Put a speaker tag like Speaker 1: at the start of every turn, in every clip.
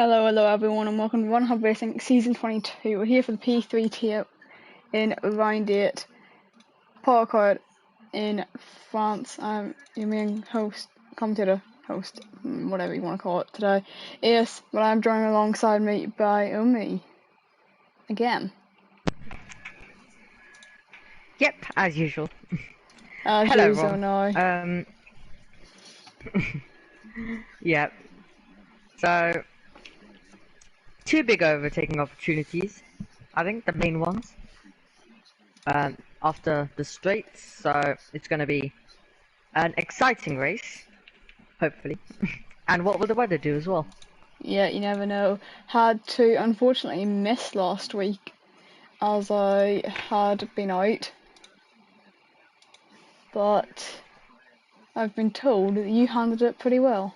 Speaker 1: Hello everyone, and welcome to One Hub Racing Season 22. We're here for the P3 tier in Round 8, Ricard in France. I'm your main host, commentator, host, whatever you want to call it today. Yes, but I'm joined alongside me by Umi. Again.
Speaker 2: Yep, as usual.
Speaker 1: As
Speaker 2: Hello,
Speaker 1: usual
Speaker 2: Ron.
Speaker 1: now.
Speaker 2: Yep. So, two big overtaking opportunities. I think the main ones. After the straights, so it's going to be an exciting race, hopefully. And what will the weather do as well?
Speaker 1: Yeah, you never know. Had to unfortunately miss last week as I had been out. But I've been told that you handled it pretty well.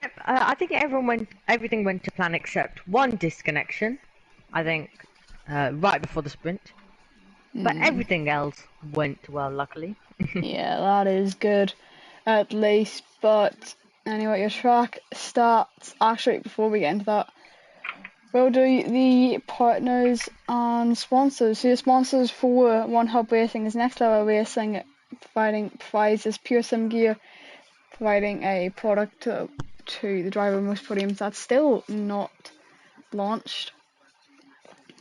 Speaker 2: Yep, I think everything went to plan except one disconnection. I think right before the sprint. But everything else went well, luckily.
Speaker 1: Yeah, that is good, at least. But anyway, your track starts. Actually, before we get into that, we'll do the partners and sponsors. So your sponsors for One Hub Racing is Next Level Racing, providing prizes, Pure Sim Gear, providing a product to the driver of most podiums that's still not launched.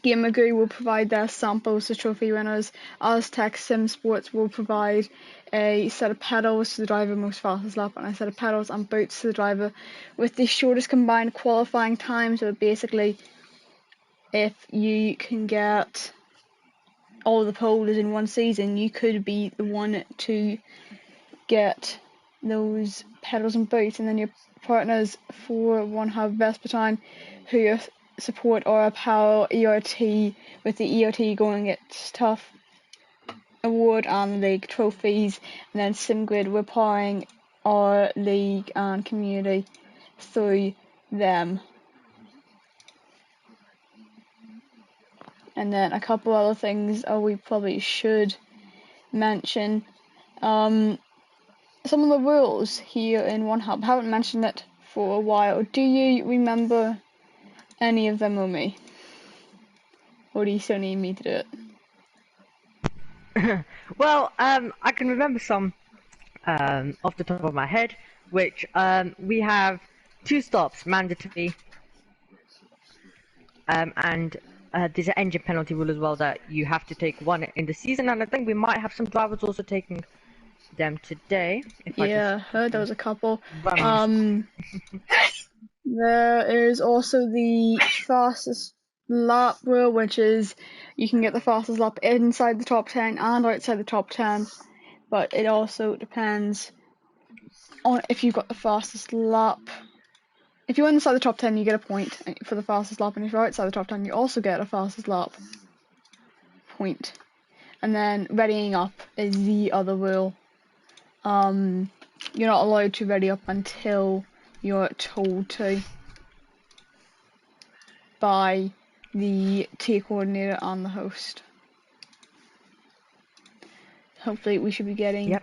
Speaker 1: Gamagoo will provide their samples to trophy winners. Aztec Sim Sports will provide a set of pedals to the driver most fastest lap and a set of pedals and boots to the driver with the shortest combined qualifying time. So basically, if you can get all the poles in one season, you could be the one to get those pedals and boots. And then your partners for One Hub Vespertine, who support our Power ERT, with the ERT going its tough award and league trophies, and then SimGrid, we're powering our league and community through them. And then a couple other things we probably should mention. Some of the rules here in One Hub, haven't mentioned it for a while. Do you remember any of them, Mummy? Or do you still need me to do
Speaker 2: it? Well, I can remember some off the top of my head, which we have 2 stops mandatory, and there's an engine penalty rule as well that you have to take 1 in the season, and I think we might have some drivers also taking them today.
Speaker 1: I heard there was a couple. There is also the fastest lap rule, which is you can get the fastest lap inside the top 10 and outside the top 10, but it also depends on if you've got the fastest lap. If you're inside the top 10, you get a point for the fastest lap, and if you're outside the top 10, you also get a fastest lap point. And then readying up is the other rule. You're not allowed to ready up until you're told to by the tier coordinator and the host. Hopefully we should be getting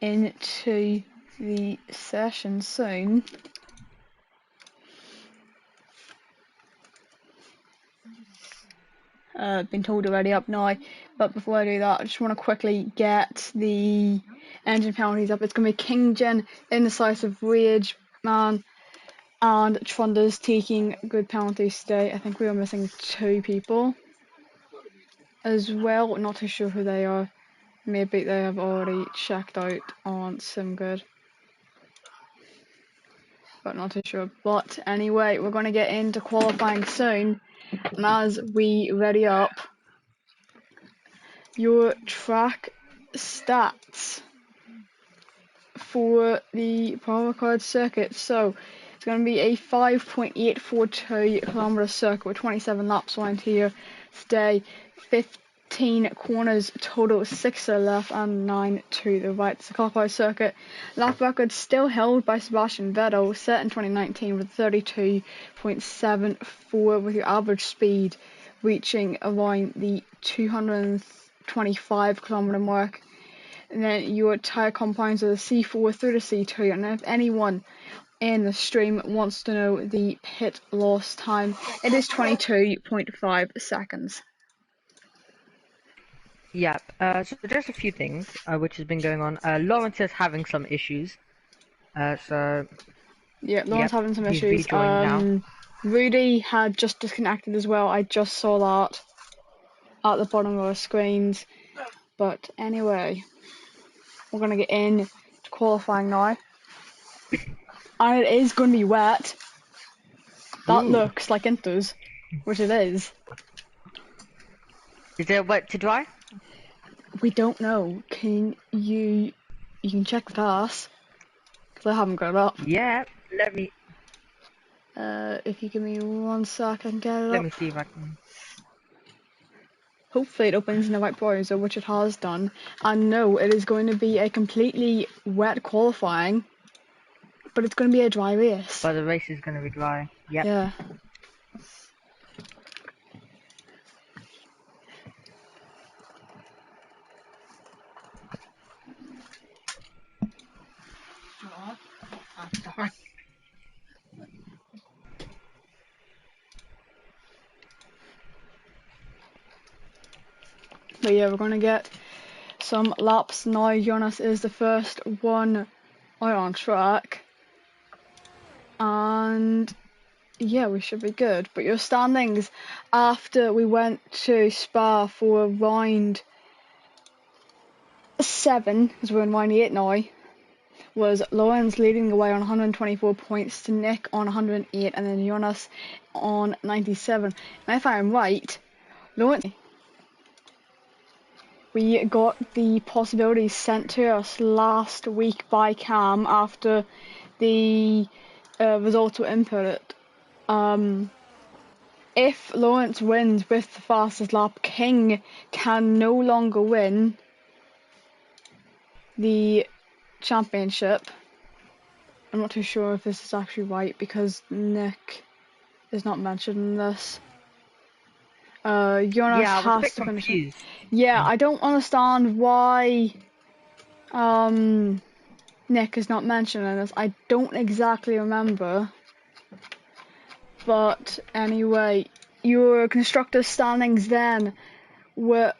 Speaker 1: into the session soon. Been told to ready up now, but before I do that, I just want to quickly get the engine penalties up. It's going to be Kinggen, Indecisive, Rage Man, and Trunder's taking good penalties today. I think we are missing 2 people as well. Not too sure who they are. Maybe they have already checked out on SimGrid, but not too sure. But anyway, we're going to get into qualifying soon, and as we ready up, your track stats for the Ricard circuit. So it's going to be a 5.842 kilometer circuit with 27 laps around here today. 15 corners total, 6 to the left and 9 to the right. It's a clockwise circuit. Lap record still held by Sebastian Vettel, set in 2019 with 32.74, with your average speed reaching around the 225 kilometer mark. and then your tyre compounds are the C4 through the C2. And if anyone in the stream wants to know the pit loss time, it is 22.5 seconds.
Speaker 2: Yep. So just a few things which has been going on. Lawrence is having some issues. So
Speaker 1: yeah, Lauren's having some
Speaker 2: he's
Speaker 1: issues.
Speaker 2: rejoined now.
Speaker 1: Rudy had just disconnected as well. I just saw that at the bottom of our screens. But anyway, we're gonna get in to qualifying now, and it is gonna be wet. That looks like it does, which it is.
Speaker 2: Is it wet to dry?
Speaker 1: We don't know. Can you can check the pass, because I haven't got it up.
Speaker 2: Yeah. Let me
Speaker 1: If you give me 1 sec, I can get it
Speaker 2: let
Speaker 1: up.
Speaker 2: me see if I can.
Speaker 1: Hopefully it opens in the right browser, which it has done. And no, it is going to be a completely wet qualifying, but it's going to be a dry race.
Speaker 2: But the race is going to be dry. Yep.
Speaker 1: Yeah. But yeah, we're going to get some laps now. Jonas is the first one out on track. And yeah, we should be good. But your standings after we went to Spa for round 7, because we're in round 8 now, was Lawrence leading the way on 124 points to Nick on 108, and then Jonas on 97. And if I'm right, Lawrence, we got the possibilities sent to us last week by Cam after the results were inputted. If Lawrence wins with the fastest lap, King can no longer win the championship. I'm not too sure if this is actually right because Nick is not mentioned in this. Jonas
Speaker 2: Yeah, I was a
Speaker 1: has
Speaker 2: bit
Speaker 1: to finish.
Speaker 2: confused.
Speaker 1: Yeah, I don't understand why Nick is not mentioned in this. I don't exactly remember. But anyway, your constructor standings then were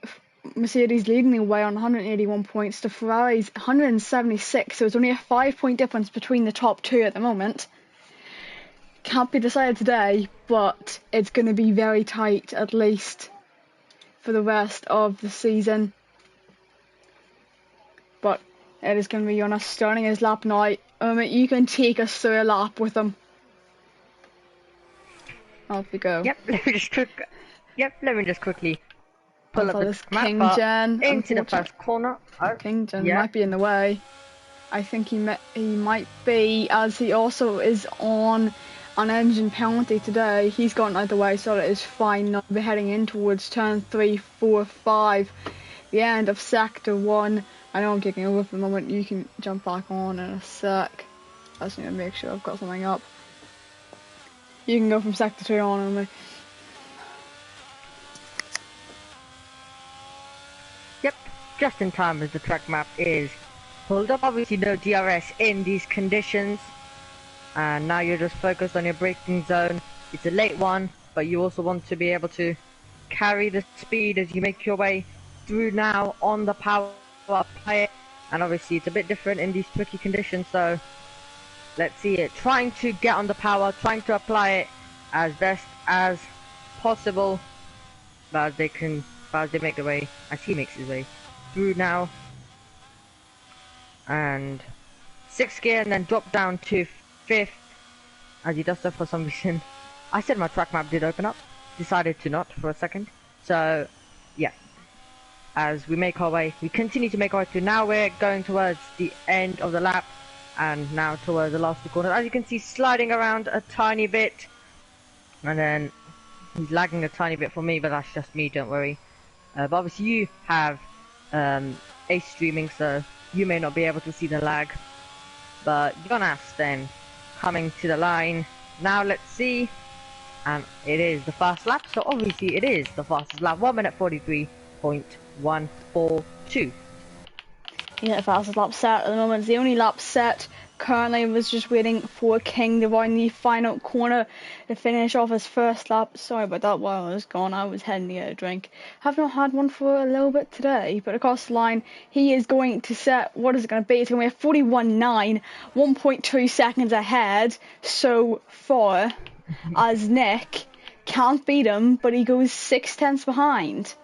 Speaker 1: Mercedes leading the way on 181 points to Ferrari's 176, so it's only a 5-point difference between the top two at the moment. Can't be decided today, but it's going to be very tight, at least for the rest of the season. But it is going to be Jonas starting his lap now. You can take us through a lap with him. Off we go.
Speaker 2: Yep. Let me just quickly pull up the
Speaker 1: King
Speaker 2: map
Speaker 1: Jen
Speaker 2: into the first corner. Oh,
Speaker 1: King Jen
Speaker 2: yeah.
Speaker 1: might be in the way. I think he might be, as he also is on an engine penalty today. He's gotten out of the way, so it is fine now. We're heading in towards turn 3, 4, 5, the end of sector 1. I know I'm kicking over for the moment. You can jump back on in a sec. I just need to make sure I've got something up. You can go from sector 2 on with me.
Speaker 2: Yep, just in time as the track map is pulled up. Obviously no DRS in these conditions. And now you're just focused on your braking zone. It's a late one, but you also want to be able to carry the speed as you make your way through now on the power apply it. And obviously it's a bit different in these tricky conditions, so let's see it. Trying to get on the power, trying to apply it as best as possible, but as they make the way, as he makes his way through now. And 6th gear and then drop down to 5th as he does so for some reason. I said my track map did open up, decided to not for a second. So yeah, as we make our way, we continue to make our way through. Now we're going towards the end of the lap and now towards the last 2 corners. As you can see, sliding around a tiny bit, and then he's lagging a tiny bit for me, but that's just me, don't worry. But obviously you have Ace streaming, so you may not be able to see the lag. But Jonas then coming to the line. Now let's see. And it is the fast lap, so obviously it is the fastest lap. 1 minute 43.142.
Speaker 1: Yeah, fastest lap set at the moment. It's the only lap set currently. Was just waiting for King to run the final corner to finish off his first lap. Sorry about that while I was gone. I was heading to get a drink. Have not had one for a little bit today, but across the line, he is going to set, what is it going to be? It's going to be a 41.9, 1.2 seconds ahead so far, as Nick can't beat him, but he goes 6/10 behind.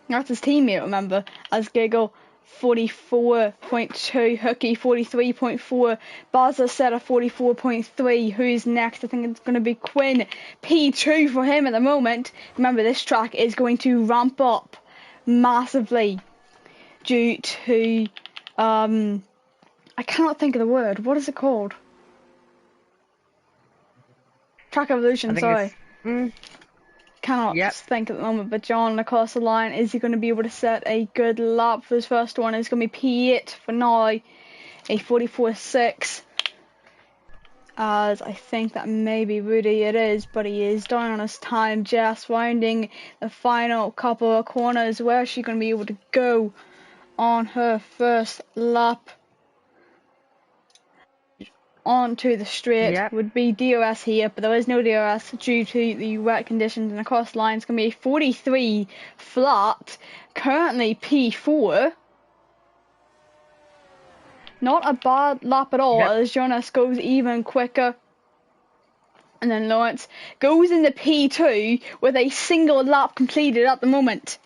Speaker 1: That's his teammate, remember, as Giggle 44.2, Hooky 43.4, Bazza set a 44.3. Who's next? I think it's going to be Quinn. P2 for him at the moment. Remember, this track is going to ramp up massively due to, I cannot think of the word. What is it called? Track evolution, sorry. Cannot think at the moment, but John across the line, is he going to be able to set a good lap for his first one? It's going to be P8 for now, a 44.6, as I think that may be Rudy, it is, but he is down on his time, just rounding the final couple of corners. Where is she going to be able to go on her first lap? Onto the straight would be DRS here, but there is no DRS due to the wet conditions, and across the line it's going to be 43 flat, currently P4. Not a bad lap at all, as Jonas goes even quicker. And then Lawrence goes into P2 with a single lap completed at the moment.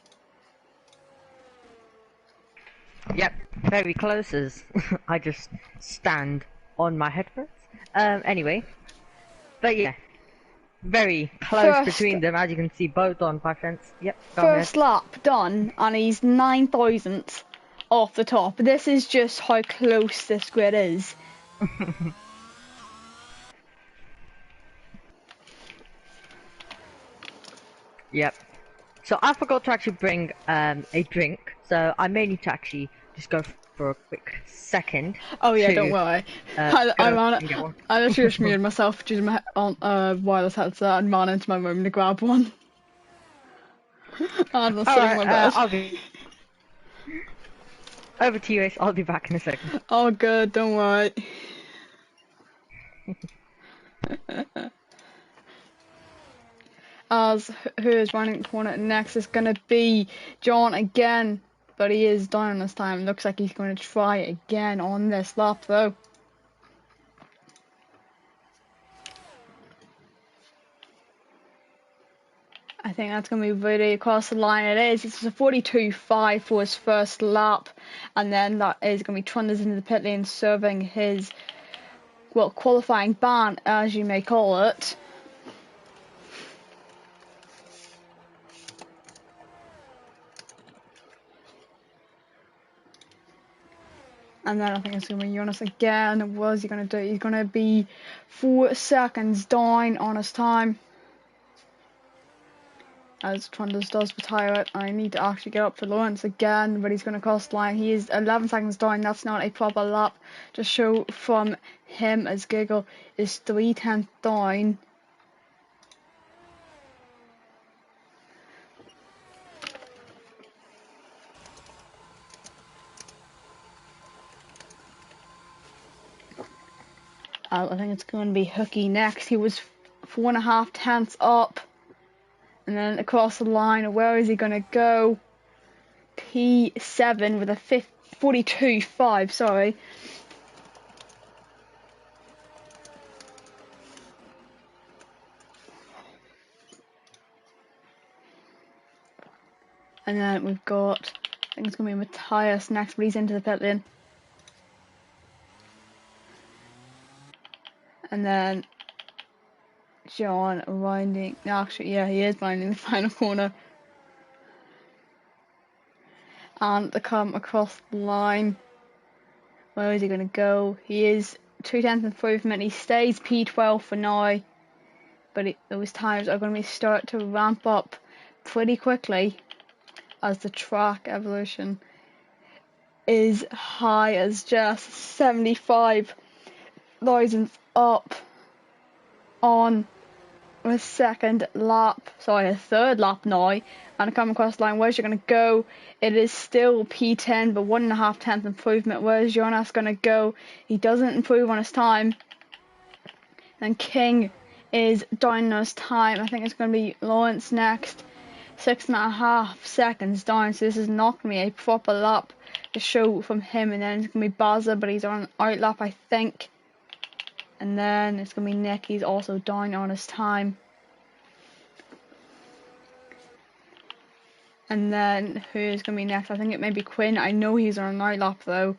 Speaker 2: Yep, very close as I just stand on my headphones. Anyway, but yeah, very close between them, as you can see, both on 5/10. Yep.
Speaker 1: First lap done, and he's 9,000th off the top. This is just how close this grid is.
Speaker 2: Yep. So I forgot to actually bring a drink, so I may need to actually just go for a quick second.
Speaker 1: Oh yeah, don't worry. I literally just muted myself due to my wireless headset and ran into my room to grab one. And I'm sitting in my bed.
Speaker 2: I'll be over to you, Ace. I'll be back in a second.
Speaker 1: Oh good, don't worry. As who is running the corner next is going to be John again, but he is down this time. Looks like he's going to try again on this lap though. I think that's going to be really across the line. It is. It's a 42.5 for his first lap, and then that is going to be Trundles into the pit lane, serving his, well, qualifying ban, as you may call it. And then I think it's going to be Jonas again. What is he going to do? He's going to be 4 seconds down on his time. As Trundles does retire it. I need to actually get up to Lawrence again, but he's going to cross the line. He is 11 seconds down. That's not a proper lap. Just show from him as Giggle is 3/10 down. I think it's going to be Hooky next. He was 4.5 tenths up. And then across the line, where is he going to go? P7 with a 42.5, sorry. And then we've got, I think it's going to be Matthias next, but he's into the pit lane. And then John winding, actually, yeah, he is winding the final corner. And to come across the line, where is he going to go? He is 2/10 improvement. He stays P12 for now, but those times are going to start to ramp up pretty quickly as the track evolution is high as just 75,000 up on a second lap, sorry, a third lap now, and come across the line. Where's you going to go? It is still P10, but 1.5 tenth improvement. Where's Jonas going to go? He doesn't improve on his time. And King is down on his time. I think it's going to be Lawrence next. 6.5 seconds down, so this is not going to be a proper lap to show from him. And then it's going to be Baza, but he's on an out lap, I think. And then it's going to be Nick, he's also down on his time. And then who's going to be next? I think it may be Quinn. I know he's on an out lap though.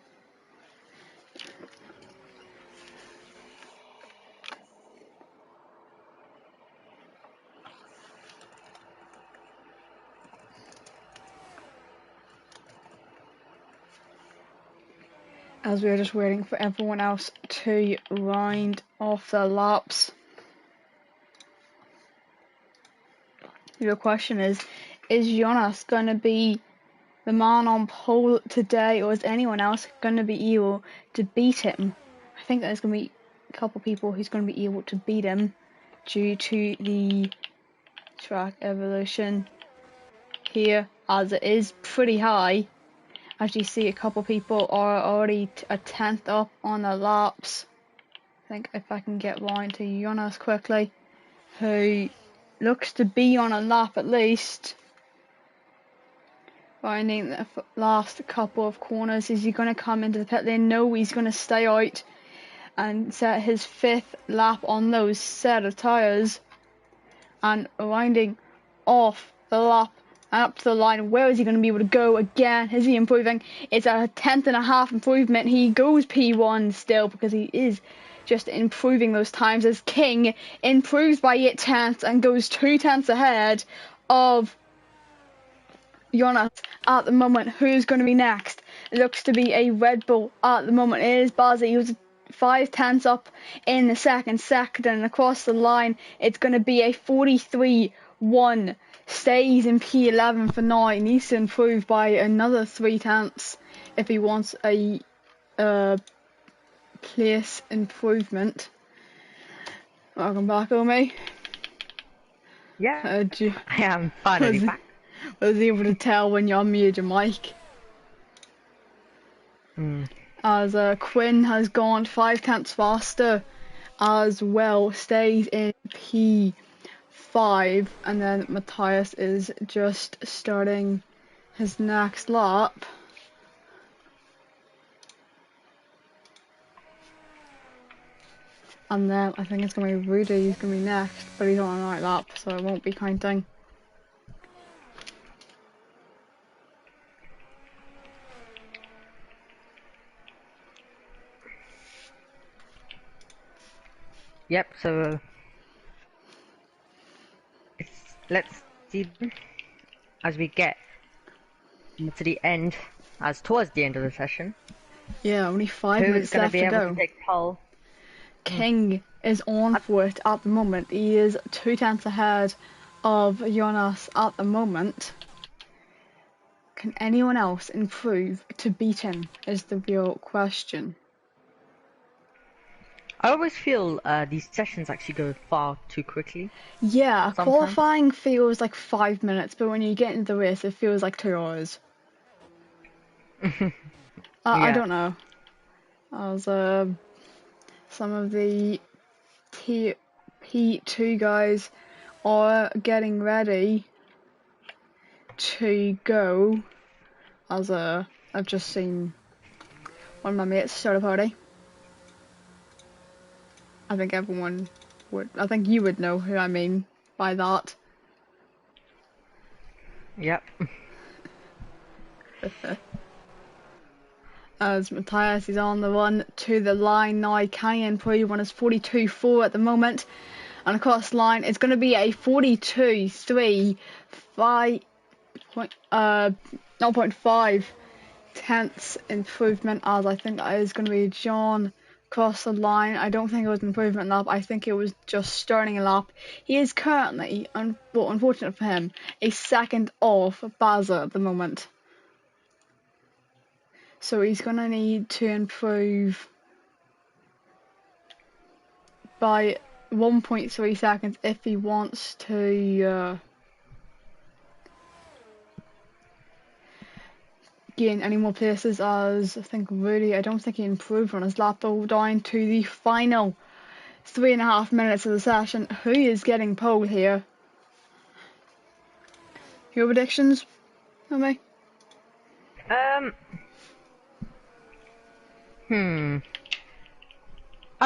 Speaker 1: As we're just waiting for everyone else to round off their laps. Your question is Jonas going to be the man on pole today, or is anyone else going to be able to beat him? I think there's going to be a couple people who's going to be able to beat him due to the track evolution here, as it is pretty high. As you see, a couple people are already a tenth up on the laps. I think if I can get round to Jonas quickly, who looks to be on a lap at least. Finding the last couple of corners. Is he going to come into the pit lane? No, he's going to stay out and set his 5th lap on those set of tyres. And winding off the lap and up to the line. Where is he going to be able to go again? Is he improving? It's a 10.5 improvement. He goes P1 still because he is just improving those times as King improves by 8 tenths and goes 2 tenths ahead of Jonas at the moment. Who's going to be next? It looks to be a Red Bull at the moment. It is Bazzi. He was 5 tenths up in the second sector, and across the line it's going to be a 43.1. Stays in P11 for now. He needs to improve by another 3 tenths if he wants a place improvement. Welcome back, Omi.
Speaker 2: Yeah, I am finally back.
Speaker 1: Was able to tell when you unmuted your mic. As Quinn has gone 5 tenths faster as well, stays in P5, and then Matthias is just starting his next lap. And then I think it's going to be Rudy who's going to be next, but he's on a night lap, so it won't be counting.
Speaker 2: Yep, so let's see as we get to the end, as towards the end of the session.
Speaker 1: Yeah, only 5 minutes left to go. Who's going to be able to take pole? King is on for it at the moment. He is 2 tenths ahead of Jonas at the moment. Can anyone else improve to beat him is the real question.
Speaker 2: I always feel these sessions actually go far too quickly.
Speaker 1: Yeah, qualifying feels like 5 minutes, but when you get into the race, it feels like 2 hours.
Speaker 2: Yeah.
Speaker 1: I don't know. As some of the P2 guys are getting ready to go. As I've just seen one of my mates start a party. I think everyone would. I think you would know who I mean by that.
Speaker 2: Yep.
Speaker 1: As Matthias is on the run to the line now. Can he improve? One is 42.4 at the moment. And across the line, it's going to be a 42.3, 0.5 tenths improvement, as I think that is going to be John across the line. I don't think it was an improvement lap. I think it was just starting a lap. He is currently, unfortunate for him, a second off Baza at the moment. So he's going to need to improve by 1.3 seconds if he wants to gain any more places, as I think really, I don't think he improved on his lap though, down to the final 3.5 minutes of the session. Who is getting pole here? Your predictions, me?
Speaker 2: I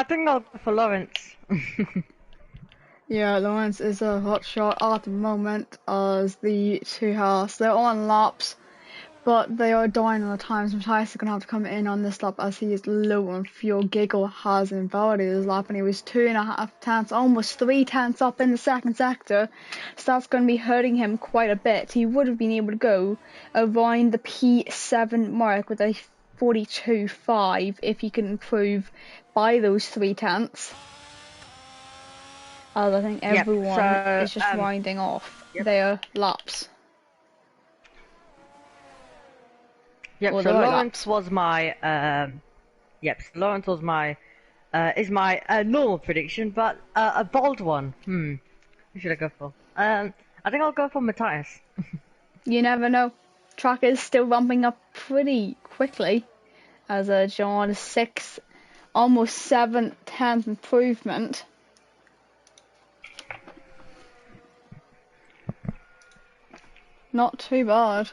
Speaker 2: think I'll go for Lawrence.
Speaker 1: Yeah, Lawrence is a hot shot at the moment as the two Haas. They're on laps, but they are down on the time. So Matthias is going to have to come in on this lap as he is low on fuel. Giggle has invalidated his lap and he was 2.5 tenths, almost 3 tenths up in the second sector. So that's going to be hurting him quite a bit. He would have been able to go around the P7 mark with a 42.5 if he could improve by those 3 tenths. As I think everyone is just winding off their laps.
Speaker 2: Yep,
Speaker 1: Or
Speaker 2: so
Speaker 1: their
Speaker 2: Lawrence was my Lawrence was my is my normal prediction, but a bold one. Who should I go for? I think I'll go for Matthias.
Speaker 1: You never know. Track is still ramping up pretty quickly as John 6, almost 7 tenth improvement. Not too bad.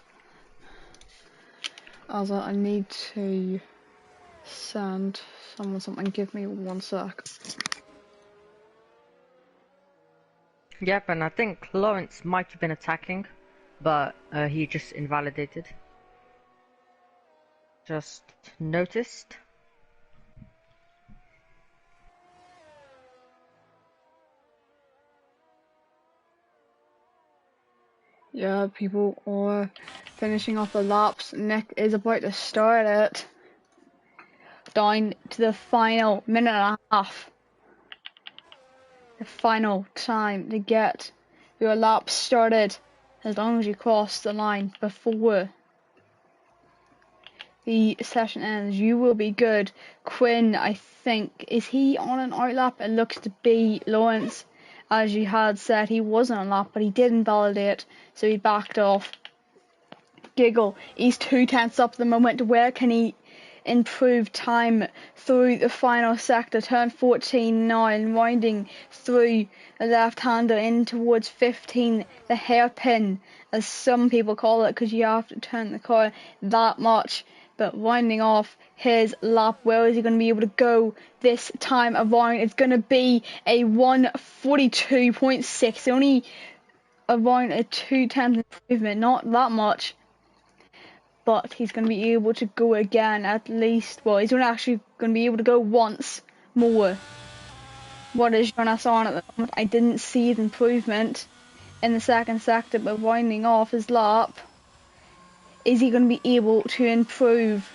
Speaker 1: As I need to send someone something. Give me 1 sec.
Speaker 2: Yep, and I think Lawrence might have been attacking, but he just invalidated. Just noticed.
Speaker 1: Yeah, people are finishing off the laps. Nick is about to start it. Down to the final minute and a half. The final time to get your lap started, as long as you cross the line before the session ends, you will be good. Quinn, I think, is he on an outlap? It looks to be Lawrence. As you had said, he wasn't on lap, but he did invalidate, so he backed off. Giggle, he's 2 tenths up at the moment. Where can he improve time through the final sector? Turn 14 now and winding through the left-hander in towards 15, the hairpin, as some people call it, because you have to turn the car that much. But winding off his lap, where is he going to be able to go this time around? It's going to be a 1:42.6, only around a 2 tenths improvement, not that much. But he's going to be able to go again at least. Well, he's actually going to be able to go once more. What is Jonas on at the moment? I didn't see his improvement in the second sector, but winding off his lap, is he going to be able to improve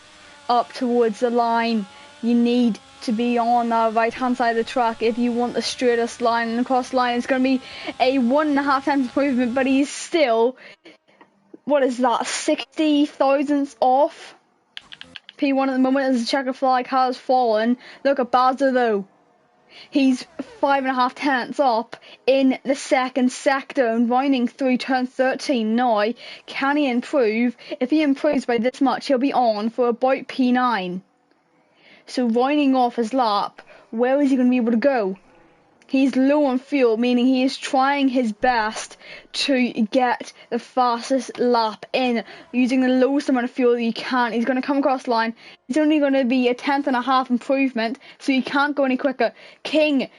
Speaker 1: up towards the line? You need to be on the right hand side of the track if you want the straightest line, and across the line it's going to be a 1.5 tenths improvement, but he's still, what is that, 60 thousandths off P1 at the moment as the checker flag has fallen. Look at Bazza though. He's 5.5 tenths up in the second sector and winding through turn 13 now. Can he improve? If he improves by this much, he'll be on for about P9. So winding off his lap, where is he going to be able to go? He's low on fuel, meaning he is trying his best to get the fastest lap in, using the lowest amount of fuel that you can. He's going to come across the line. It's only going to be a 10.5 improvement, so he can't go any quicker. Sorry,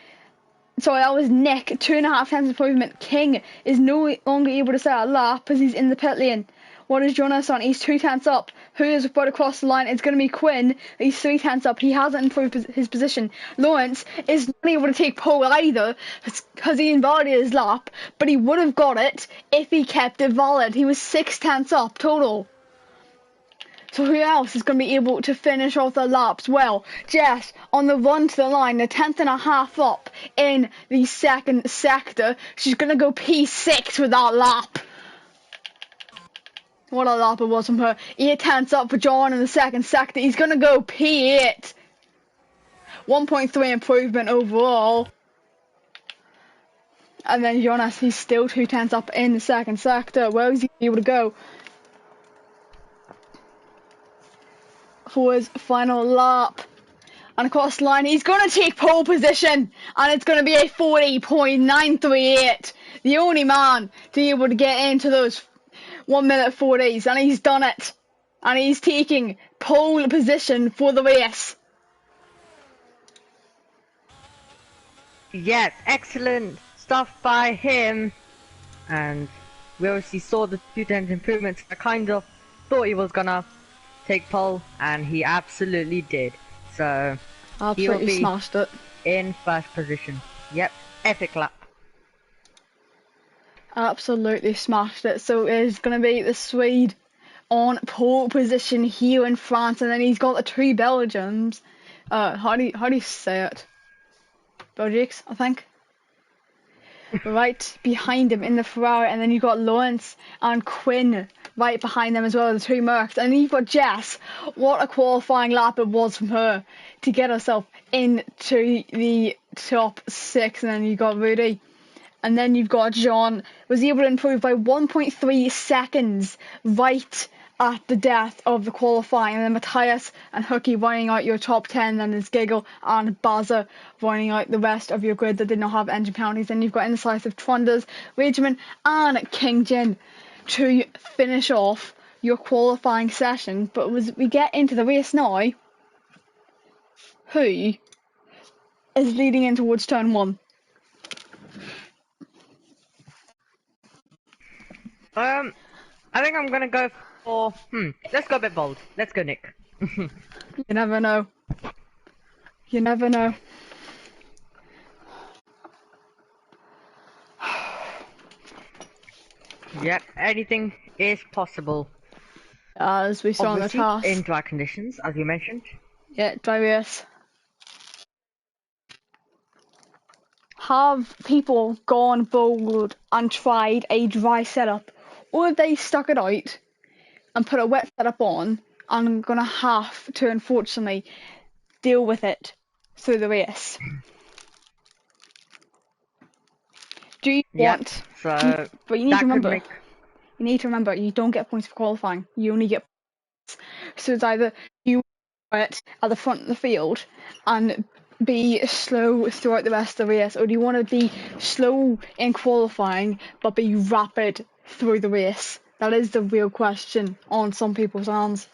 Speaker 1: that was Nick, 2.5 tenths improvement. King is no longer able to set a lap as he's in the pit lane. What is Jonas on? He's 2 tenths up. Who is about to cross the line? It's going to be Quinn. He's 3 tenths up. He hasn't improved his position. Lawrence is not able to take pole either because he invalidated his lap, but he would have got it if he kept it valid. He was 6 tenths up total. So who else is going to be able to finish off the laps? Well, Jess on the run to the line, a 10.5 up in the second sector. She's going to go P6 with that lap. What a lap it was from her. 8 tenths up for John in the second sector. He's going to go P8. 1.3 improvement overall. And then Jonas, he's still 2 tenths up in the second sector. Where is he able to go for his final lap? And across the line, he's going to take pole position, and it's going to be a 40.938. The only man to be able to get into those 1 minute 40s, and he's done it. And he's taking pole position for the race.
Speaker 2: Yes, excellent stuff by him. And we obviously saw the 2 tenths improvements. I kind of thought he was gonna take pole, and he absolutely did. So
Speaker 1: Absolutely
Speaker 2: he'll be
Speaker 1: smashed it.
Speaker 2: in first position. Yep, epic lap.
Speaker 1: Absolutely smashed it. So it's going to be the Swede on pole position here in France, and then he's got the two Belgians. How do you say it? Belgiques, I think. Right behind him in the Ferrari, and then you've got Lawrence and Quinn right behind them as well, the two Mercs. And then you've got Jess. What a qualifying lap it was from her to get herself into the top 6. And then you've got Rudy. And then you've got John, was able to improve by 1.3 seconds right at the death of the qualifying. And then Matthias and Hookie running out your top 10. Then there's Giggle and Baza running out the rest of your grid that did not have engine penalties. Then you've got indecisive Trunders, Rageman and King Jin to finish off your qualifying session. But as we get into the race now, who is leading in towards turn 1?
Speaker 2: I think I'm gonna go for let's go a bit bold. Let's go Nick.
Speaker 1: You never know. You never know.
Speaker 2: Yep, anything is possible.
Speaker 1: As we saw in the
Speaker 2: Obviously,
Speaker 1: task.
Speaker 2: in dry conditions, as you mentioned.
Speaker 1: Yeah, dry race. Have people gone bold and tried a dry setup, or have they stuck it out and put a wet setup on and are going to have to, unfortunately, deal with it through the race? Do you want...
Speaker 2: So
Speaker 1: but you need to remember,
Speaker 2: make...
Speaker 1: you don't get points for qualifying. You only get points. So it's either you it at the front of the field and be slow throughout the rest of the race, or do you want to be slow in qualifying but be rapid through the race? That is the real question on some people's hands.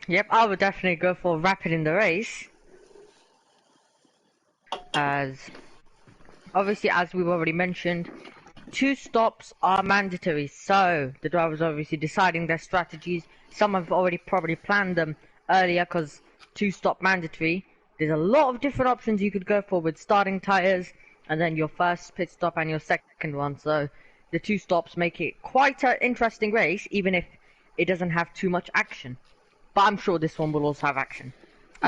Speaker 2: Yep, I would definitely go for rapid in the race. As obviously, as we've already mentioned, 2 stops are mandatory, so the drivers are obviously deciding their strategies. Some have already probably planned them earlier because 2 stop mandatory. There's a lot of different options you could go for with starting tires and then your first pit stop and your second one. So the 2 stops make it quite an interesting race, even if it doesn't have too much action. But I'm sure this one will also have action.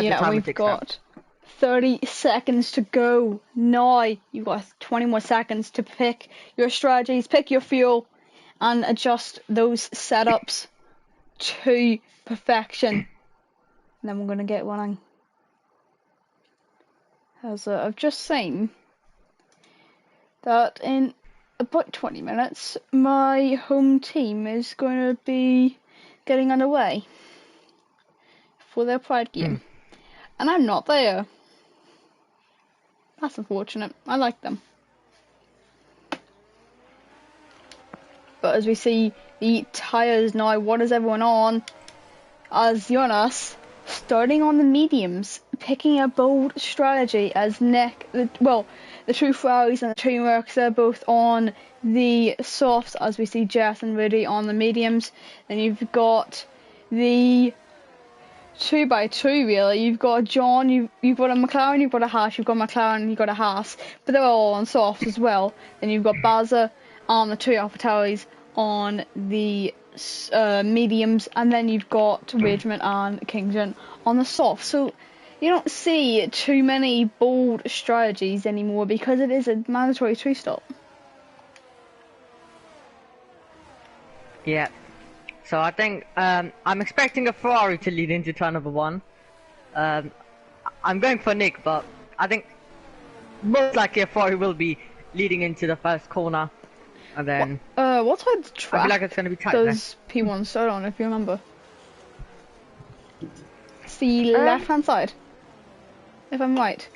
Speaker 1: Yeah, we've got 30 seconds to go. Now you've got 20 more seconds to pick your strategies, pick your fuel, and adjust those setups to perfection. And then we're going to get running. As I've just seen that in about 20 minutes, my home team is going to be getting underway for their Pride game. And I'm not there. That's unfortunate. I like them. But as we see the tyres now, what is everyone on? As Jonas, starting on the mediums, picking a bold strategy as Nick, the two Ferraris and the two Mercs are both on the softs, as we see Jess and Rudy on the mediums. Then you've got the 2x2 really. You've got John, you've got a McLaren, you've got a Haas, you've got a McLaren, you've got a Haas, but they're all on softs as well. Then you've got Baza on the two AlphaTauris on the mediums, and then you've got Rageman and Kingjin on the soft. So you don't see too many bold strategies anymore because it is a mandatory 2-stop.
Speaker 2: Yeah. So I think I'm expecting a Ferrari to lead into turn number 1. I'm going for Nick, but I think Most likely a Ferrari will be leading into the first corner, and then
Speaker 1: What side of the
Speaker 2: I
Speaker 1: track
Speaker 2: feel like it's going to be tight there.
Speaker 1: does P1 start on, if you remember? It's the left-hand side, if I'm right.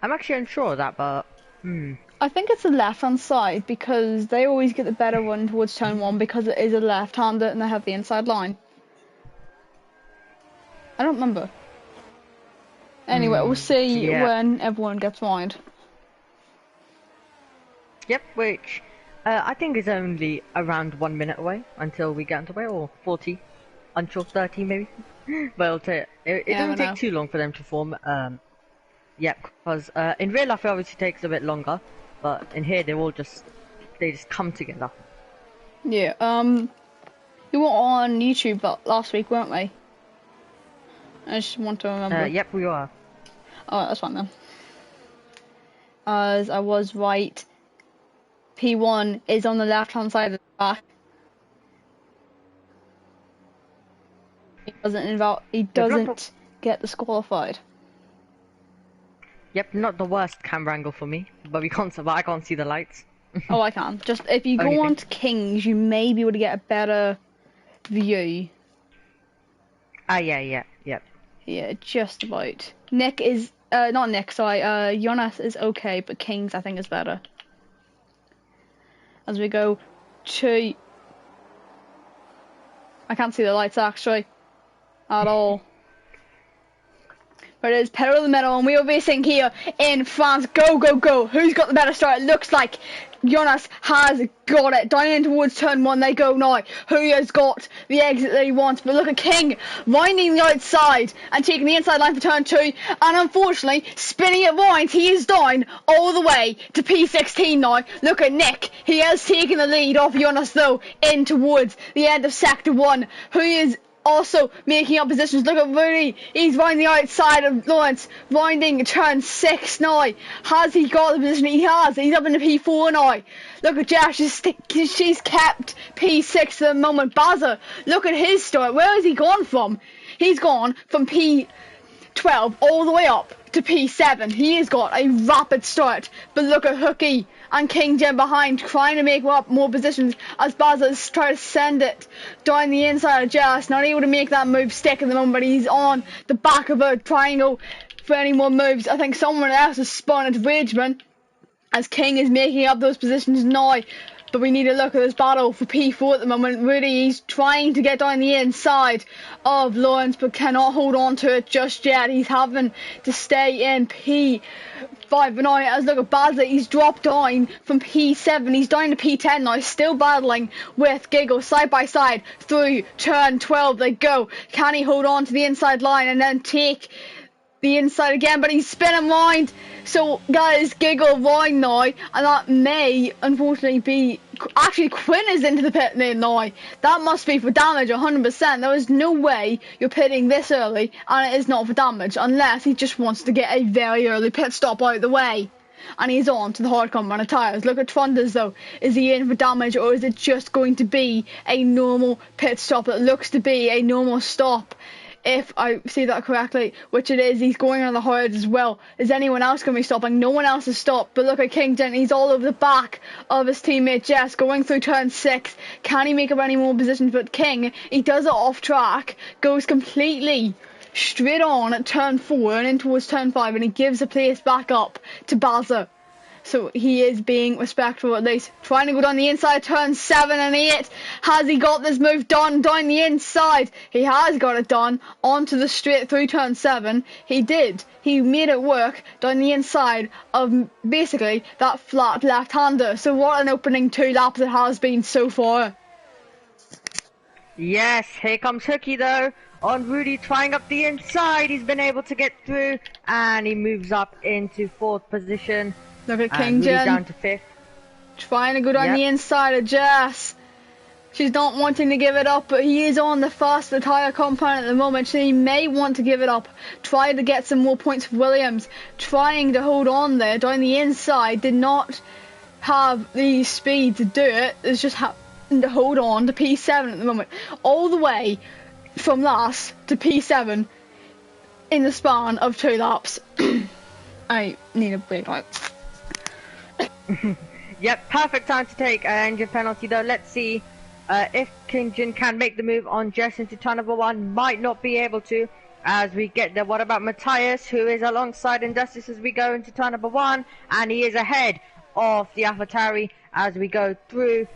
Speaker 2: I'm actually unsure of that, but
Speaker 1: I think it's the left-hand side because they always get the better one towards turn 1 because it is a left-hander and they have the inside line. I don't remember. Anyway, we'll see when everyone gets wide.
Speaker 2: Yep, which I think is only around 1 minute away until we get underway, or 40, unsure, 30 maybe. But it doesn't take too long for them to form. Yep, because in real life it obviously takes a bit longer, but in here they just come together.
Speaker 1: Yeah. We were on YouTube last week, weren't we? I just want to remember.
Speaker 2: Yep, we are.
Speaker 1: Oh, that's fine then. As I was right, P1 is on the left-hand side of the track. He doesn't get disqualified.
Speaker 2: Yep, not the worst camera angle for me, but I can't see the lights.
Speaker 1: Oh, I can. Just if you go on to Kings, you may be able to get a better view.
Speaker 2: Yeah.
Speaker 1: Yeah, just about. Nick is not Nick, sorry. Jonas is okay, but Kings I think is better. As we go to, I can't see the lights actually at all. But it is pedal to the metal, and we are racing here in France. Go, go, go! Who's got the better start? It looks like Jonas has got it. Down in towards turn 1 they go now. Who has got the exit that he wants? But look at King winding the outside and taking the inside line for turn 2. And unfortunately, spinning it wide, he is down all the way to P16 now. Look at Nick. He has taken the lead off Jonas though in towards the end of sector 1. Who is also making up positions. Look at Rooney. He's winding the outside of Lawrence. Winding turn 6 now. Has he got the position? He has. He's up in the P4 now. Look at Josh. She's kept P6 at the moment. Bazza. Look at his start. Where has he gone from? He's gone from P12 all the way up to P7. He has got a rapid start. But look at Hooky and King Jim behind, trying to make up more positions as Bazza's trying to send it down the inside of Jess. Not able to make that move stick at the moment, but he's on the back of a triangle for any more moves. I think someone else has spun at Ridgeman as King is making up those positions now. But we need to look at this battle for P4 at the moment. Really, he's trying to get down the inside of Lawrence, but cannot hold on to it just yet. He's having to stay in P5. But now, as look at Bazza, he's dropped down from P7. He's down to P10 now, still battling with Giggle side by side through turn 12. They go. Can he hold on to the inside line and then take the inside again? But he's spinning round. So guys, Giggle round now, and that may unfortunately be actually Quinn is into the pit lane now. That must be for damage 100%. There is no way you're pitting this early and it is not for damage unless he just wants to get a very early pit stop out of the way. And he's on to the hardcore run of tyres. Look at Trunders though. Is he in for damage, or is it just going to be a normal pit stop that looks to be a normal stop? If I see that correctly, which it is, he's going on the hard as well. Is anyone else going to be stopping? No one else has stopped. But look at Kington. He's all over the back of his teammate Jess, going through turn 6. Can he make up any more positions? But King, he does it off track, goes completely straight on at turn 4 and in towards turn 5, and he gives the place back up to Bazza. So he is being respectful at least. Trying to go down the inside, turn 7 and 8. Has he got this move done down the inside? He has got it done onto the straight through turn 7. He did. He made it work down the inside of basically that flat left-hander. So what an opening 2 laps it has been so far.
Speaker 2: Yes, here comes Hooky though. On Rudy trying up the inside. He's been able to get through and he moves up into 4th position.
Speaker 1: Look at King Jen
Speaker 2: down to 5th.
Speaker 1: Trying to go down the inside of Jess. She's not wanting to give it up, but he is on the faster tyre compound at the moment, so he may want to give it up. Try to get some more points for Williams. Trying to hold on there down the inside. Did not have the speed to do it. It's just having to hold on to P7 at the moment. All the way from last to P7 in the span of 2 laps. I need a break. Like,
Speaker 2: Yep, perfect time to take an engine penalty though. Let's see if Kinjin can make the move on Jess into turn number 1. Might not be able to as we get there. What about Matthias, who is alongside Injustice as we go into turn number 1? And he is ahead of the AlphaTauri as we go through.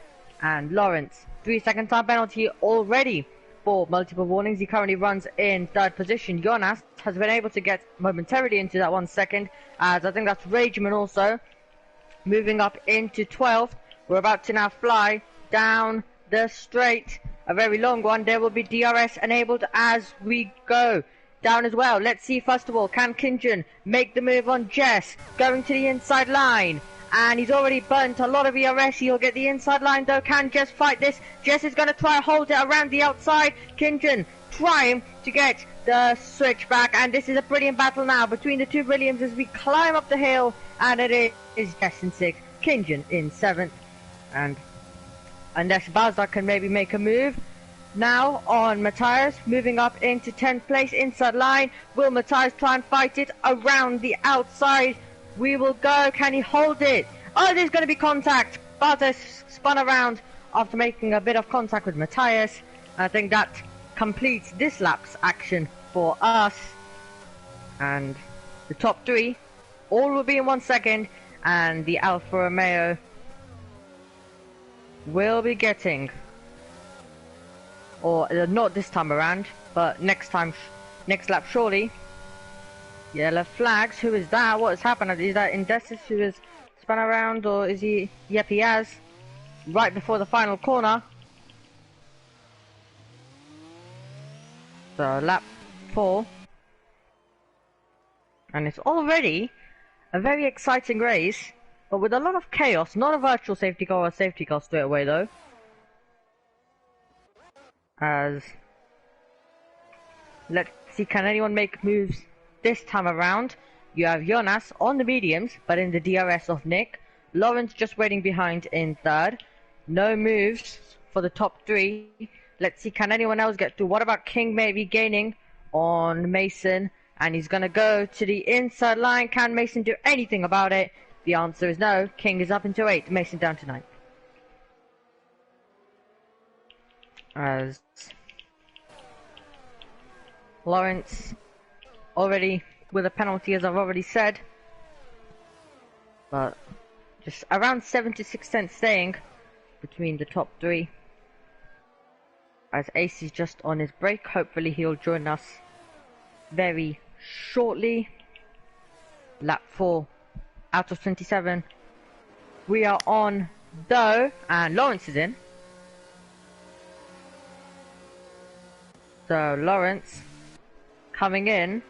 Speaker 2: And Lawrence, 3-second time penalty already for multiple warnings. He currently runs in 3rd position. Jonas has been able to get momentarily into that 1 second, as I think that's Rageman also. Moving up into 12th, we're about to now fly down the straight, a very long one. There will be DRS enabled as we go down as well. Let's see first of all, can Kinjin make the move on Jess, going to the inside line, and he's already burnt a lot of ERS. He'll get the inside line though. Can Jess fight this? Jess is going to try to hold it around the outside. Kinjin trying to get the switch back, and this is a brilliant battle now between the two Williams as we climb up the hill, and it is Jess in 6th, Kinjin in 7th, and unless Bazda can maybe make a move now on Matthias, moving up into 10th place, inside line. Will Matthias try and fight it around the outside? We will go, can he hold it? Oh, there's going to be contact. Bazda spun around after making a bit of contact with Matthias. I think that completes this lap's action for us, and the top 3 all will be in 1 second, and the Alfa Romeo will be getting, or not this time around, but next lap surely. Yellow flags. Who is that? What has happened? Is that Indecis who has spun around, or is he? Yep, he has. Right before the final corner. So lap 4, and it's already a very exciting race, but with a lot of chaos. Not a virtual safety car or a safety car straight away though, as let's see, can anyone make moves this time around? You have Jonas on the mediums, but in the DRS of Nick. Lawrence just waiting behind in 3rd. No moves for the top 3. Let's see, can anyone else get through? What about King maybe gaining on Mason? And he's going to go to the inside line. Can Mason do anything about it? The answer is no. King is up into 8th. Mason down to 9th. As Lawrence already with a penalty, as I've already said. But just around 76 cents staying between the top 3. As Ace is just on his break. Hopefully he'll join us very shortly. Lap 4 out of 27. We are on though, and Lawrence is in. So Lawrence coming in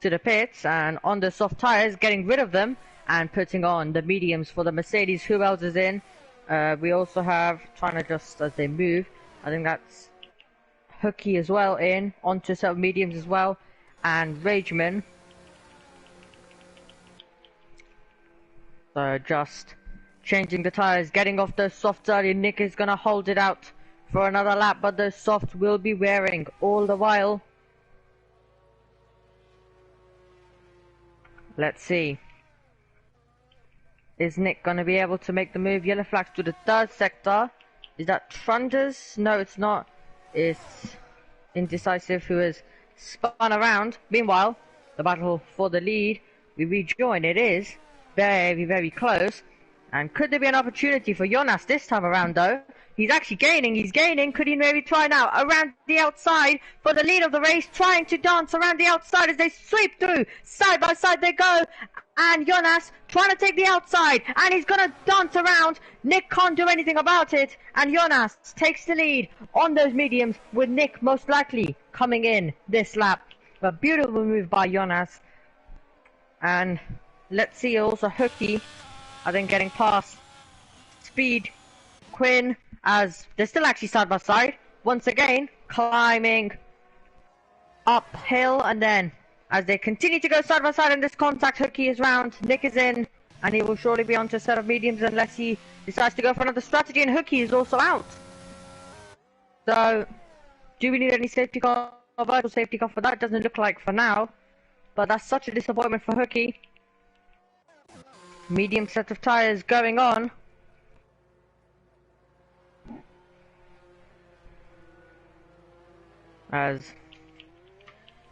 Speaker 2: to the pits and on the soft tires, getting rid of them and putting on the mediums for the Mercedes. Who else is in? We also have, trying to adjust as they move, I think that's Hooky as well in, onto some mediums as well, and Rageman. So just changing the tires, getting off those softs early. Nick is going to hold it out for another lap, but those softs will be wearing all the while. Let's see. Is Nick going to be able to make the move? Yellow flags to the 3rd sector. Is that Trunders? No, it's not. It's Indecisive who has spun around. Meanwhile, the battle for the lead, we rejoin. It is very, very close. And could there be an opportunity for Jonas this time around though? He's actually gaining, he's gaining. Could he maybe try now around the outside for the lead of the race, trying to dance around the outside as they sweep through. Side by side they go. And Jonas trying to take the outside, and he's going to dance around. Nick can't do anything about it, and Jonas takes the lead on those mediums, with Nick most likely coming in this lap. A beautiful move by Jonas. And let's see also Hooky, I think, getting past Speed, Quinn, as they're still actually side by side. Once again, climbing uphill, and then as they continue to go side by side in this contact, Hooky is round, Nick is in, and he will surely be onto a set of mediums unless he decides to go for another strategy, and Hooky is also out. So, do we need any safety car or virtual safety car for that? Doesn't look like for now. but that's such a disappointment for Hooky. Medium set of tyres going on.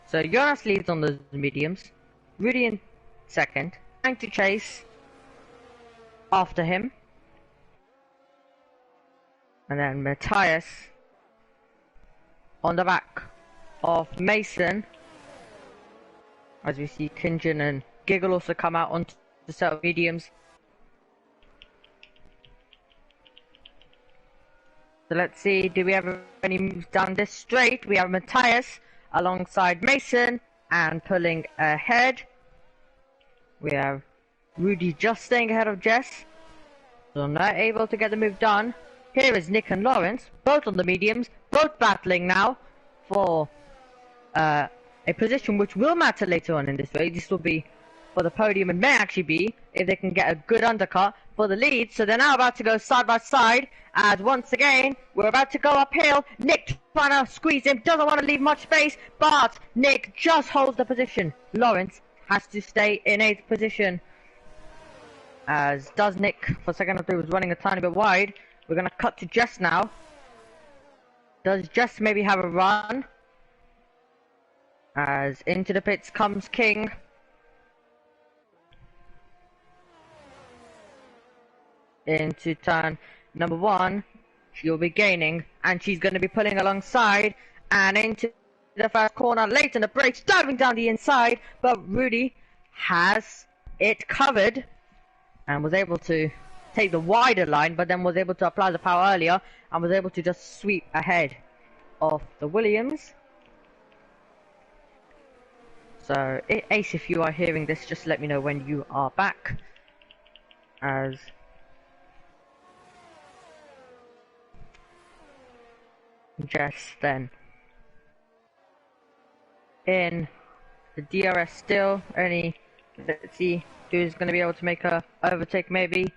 Speaker 2: So Jonas leads on those mediums. Rudy in second, trying to chase after him. And then Matthias on the back of Mason. As we see Kinjin and Giggle also come out onto the set of mediums. So let's see, do we have any moves down this straight? We have Matthias alongside Mason and pulling ahead. We have Rudy just staying ahead of Jess. So not able to get the move done. Here is Nick and Lawrence, both on the mediums, both battling now for a position which will matter later on in this race. This will be for the podium and may actually be if they can get a good undercut for the lead. So they're now about to go side by side as once again we're about to go uphill. Nick trying to squeeze him, doesn't want to leave much space, but Nick just holds the position. Lawrence has to stay in 8th position, as does Nick. For a second I thought he was running a tiny bit wide. We're going to cut to Jess now. Does Jess maybe have a run? As into the pits comes King. Into turn number 1. She'll be gaining, and she's going to be pulling alongside, and into the first corner, late in the brakes, diving down the inside, but Rudy has it covered, and was able to take the wider line, but then was able to apply the power earlier, and was able to just sweep ahead of the Williams. So, Ace, if you are hearing this, just let me know when you are back, as Jess then in the DRS still. Let's see who's going to be able to make a overtake maybe.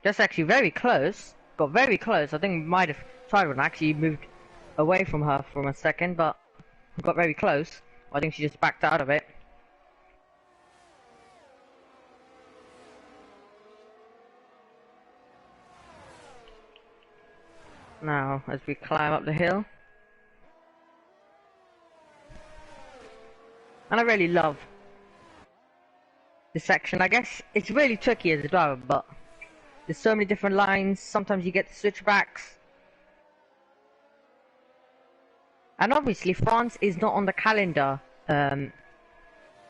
Speaker 2: Just actually very close, got very close. I think might have tried one, actually moved away from her for a second, but got very close. I think she just backed out of it. Now, as we climb up the hill. And I really love this section. I guess it's really tricky as a driver, but there's so many different lines. Sometimes you get the switchbacks. And obviously France is not on the calendar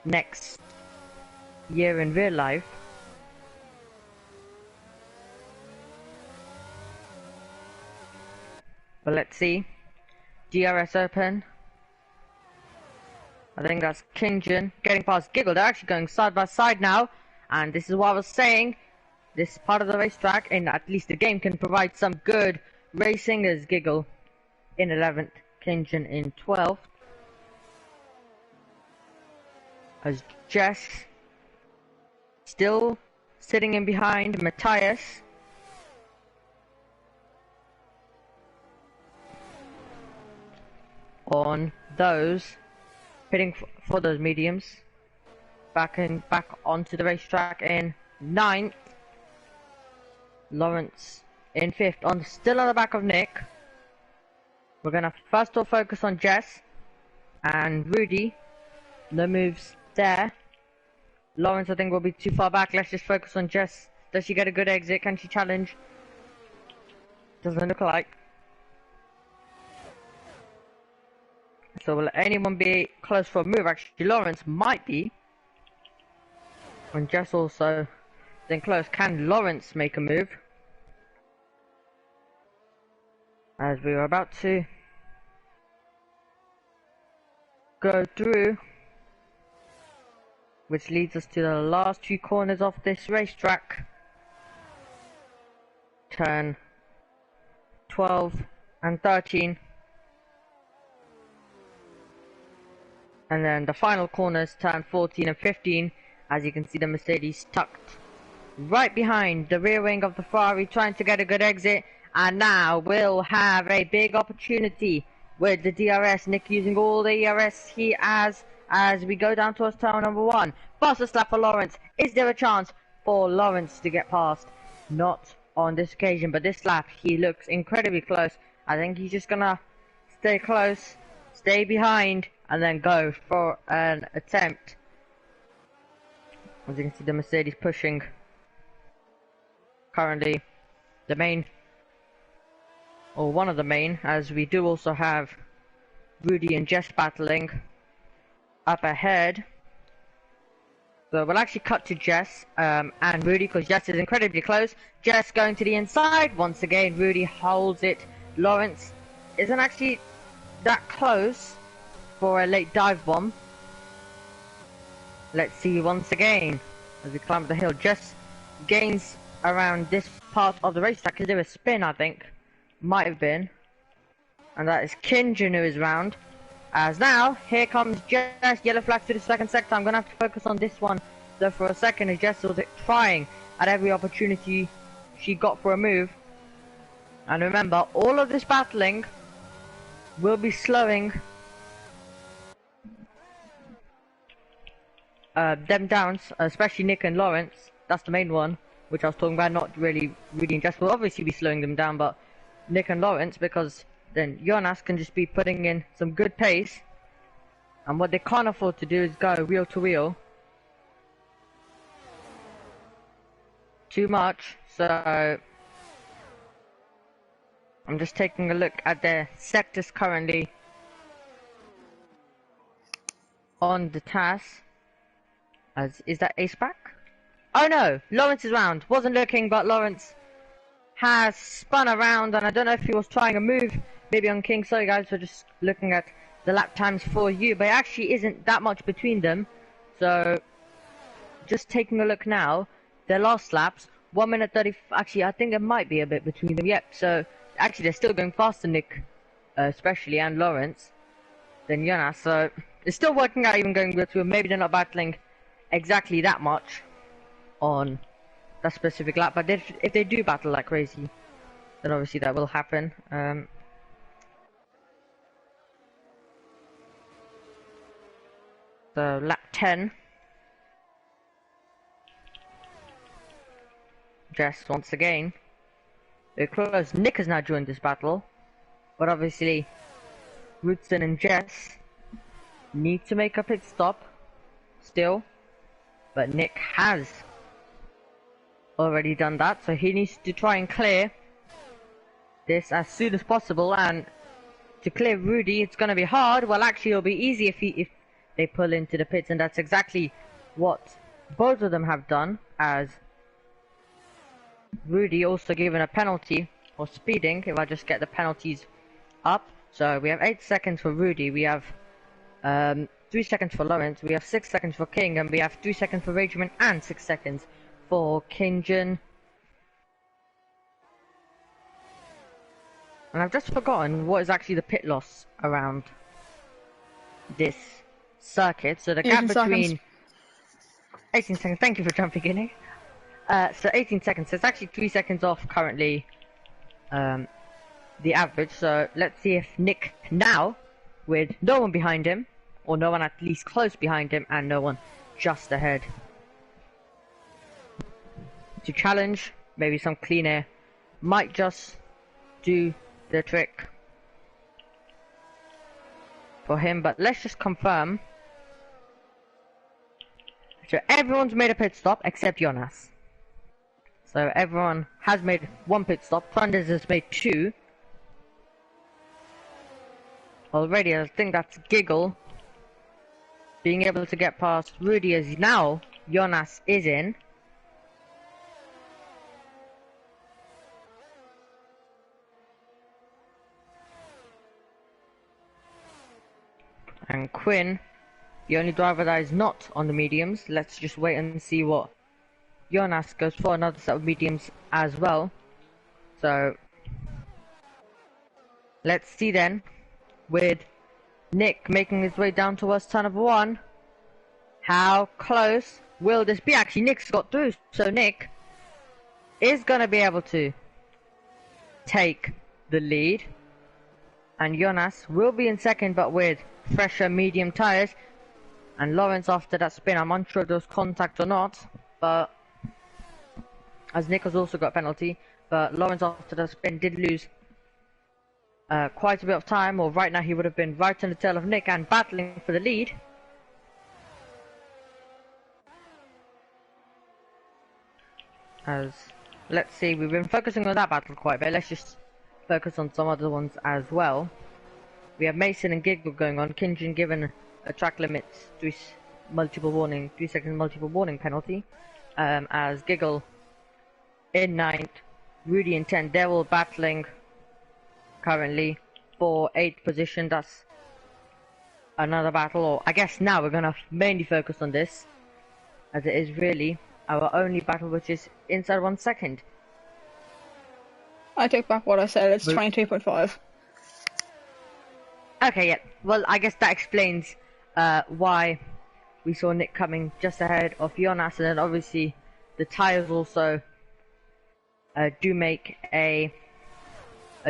Speaker 2: next year in real life. But let's see. DRS open. I think that's Kinjin getting past Giggle. They're actually going side by side now. And this is what I was saying. This part of the racetrack, and at least the game, can provide some good racing, as Giggle in 11th, Kinjin in 12th. As Jess still sitting in behind Matthias. On those, pitting for those mediums. Back onto the racetrack in 9th. Lawrence in 5th, still on the back of Nick. We're gonna first of all focus on Jess and Rudy. No moves there. Lawrence, I think, will be too far back. Let's just focus on Jess. Does she get a good exit? Can she challenge? Doesn't look like. So will anyone be close for a move? Actually, Lawrence might be. And Jess also then close. Can Lawrence make a move? As we are about to go through, which leads us to the last 2 corners of this racetrack. Turn 12 and 13. And then the final corners, turn 14 and 15. As you can see, the Mercedes tucked right behind the rear wing of the Ferrari, trying to get a good exit. And now we'll have a big opportunity with the DRS. Nick using all the ERS he has as we go down towards turn number 1. Fastest lap for Lawrence. Is there a chance for Lawrence to get past? Not on this occasion, but this lap he looks incredibly close. I think he's just gonna stay close, stay behind, and then go for an attempt. As you can see, the Mercedes pushing currently the main, or one of the main, as we do also have Rudy and Jess battling up ahead. So we'll actually cut to Jess and Rudy, because Jess is incredibly close. Jess going to the inside once again. Rudy holds it. Lawrence isn't actually that close for a late dive bomb. Let's see once again as we climb the hill. Jess gains around this part of the racetrack. Is there a spin? I think might have been, and that is Kinjin who is round. As now, here comes Jess, yellow flag to the second sector. I'm going to have to focus on this one though for a second, as Jess was trying at every opportunity she got for a move. And remember, all of this battling will be slowing them down, especially Nick and Lawrence. That's the main one, which I was talking about, not really Rudy and Jess will obviously be slowing them down, but Nick and Lawrence, because then Jonas can just be putting in some good pace, and what they can't afford to do is go wheel to wheel too much. So I'm just taking a look at their sectors currently on the task. As is that Ace back? Oh no, Lawrence is round. Wasn't looking, but Lawrence has spun around, and I don't know if he was trying a move maybe on King. Sorry guys, we're just looking at the lap times for you, but it actually isn't that much between them. So just taking a look now, their last laps, 1 minute 30. Actually, I think there might be a bit between them. Yep. So actually, they're still going faster, Nick, especially, and Lawrence, than Jonas. So it's still working out, even going with two. Maybe they're not battling exactly that much on that specific lap, but if they do battle like crazy, then obviously that will happen. So lap 10, Jess once again. They're close. Nick has now joined this battle, but obviously Rootson and Jess need to make a pit stop still, but Nick has already done that, so he needs to try and clear this as soon as possible. And to clear Rudy, it's going to be hard. Well, actually it'll be easy if they pull into the pits, and that's exactly what both of them have done, as Rudy also given a penalty for speeding. If I just get the penalties up, so we have 8 seconds for Rudy, we have 3 seconds for Lawrence, we have 6 seconds for King, and we have 3 seconds for Rageman and 6 seconds for Kinjin. And I've just forgotten what is actually the pit loss around this circuit. So the gap between 18 seconds. Thank you for jumping in here. So 18 seconds. So it's actually 3 seconds off currently the average. So let's see if Nick now, with no one behind him, or no one at least close behind him, and no one just ahead, to challenge, maybe some clean air might just do the trick for him. But let's just confirm. So everyone's made a pit stop except Jonas. So everyone has made 1 pit stop. Thunders has made 2 already. I think that's Giggle being able to get past Rudy, as now Jonas is in. And Quinn, the only driver that is not on the mediums. Let's just wait and see what Jonas goes for, another set of mediums as well. So let's see then, with Nick making his way down towards turn number 1, how close will this be? Actually, Nick's got through, so Nick is going to be able to take the lead, and Jonas will be in second, but with fresher medium tyres. And Lawrence after that spin, I'm unsure if there was contact or not, but as Nick has also got a penalty, but Lawrence after that spin did lose quite a bit of time, or right now he would have been right on the tail of Nick and battling for the lead. As, let's see, we've been focusing on that battle quite a bit, let's just focus on some other ones as well. We have Mason and Giggle going on, Kinjin given a track limits 3 seconds multiple warning penalty, as Giggle in 9th, Rudy in 10th, they're all battling currently for 8th position. That's another battle, or I guess now we're gonna mainly focus on this, as it is really our only battle which is inside 1 second.
Speaker 1: I take back what I said, it's 22.5.
Speaker 2: Okay, yeah, well I guess that explains why we saw Nick coming just ahead of Jonas, and then obviously the tires also do make a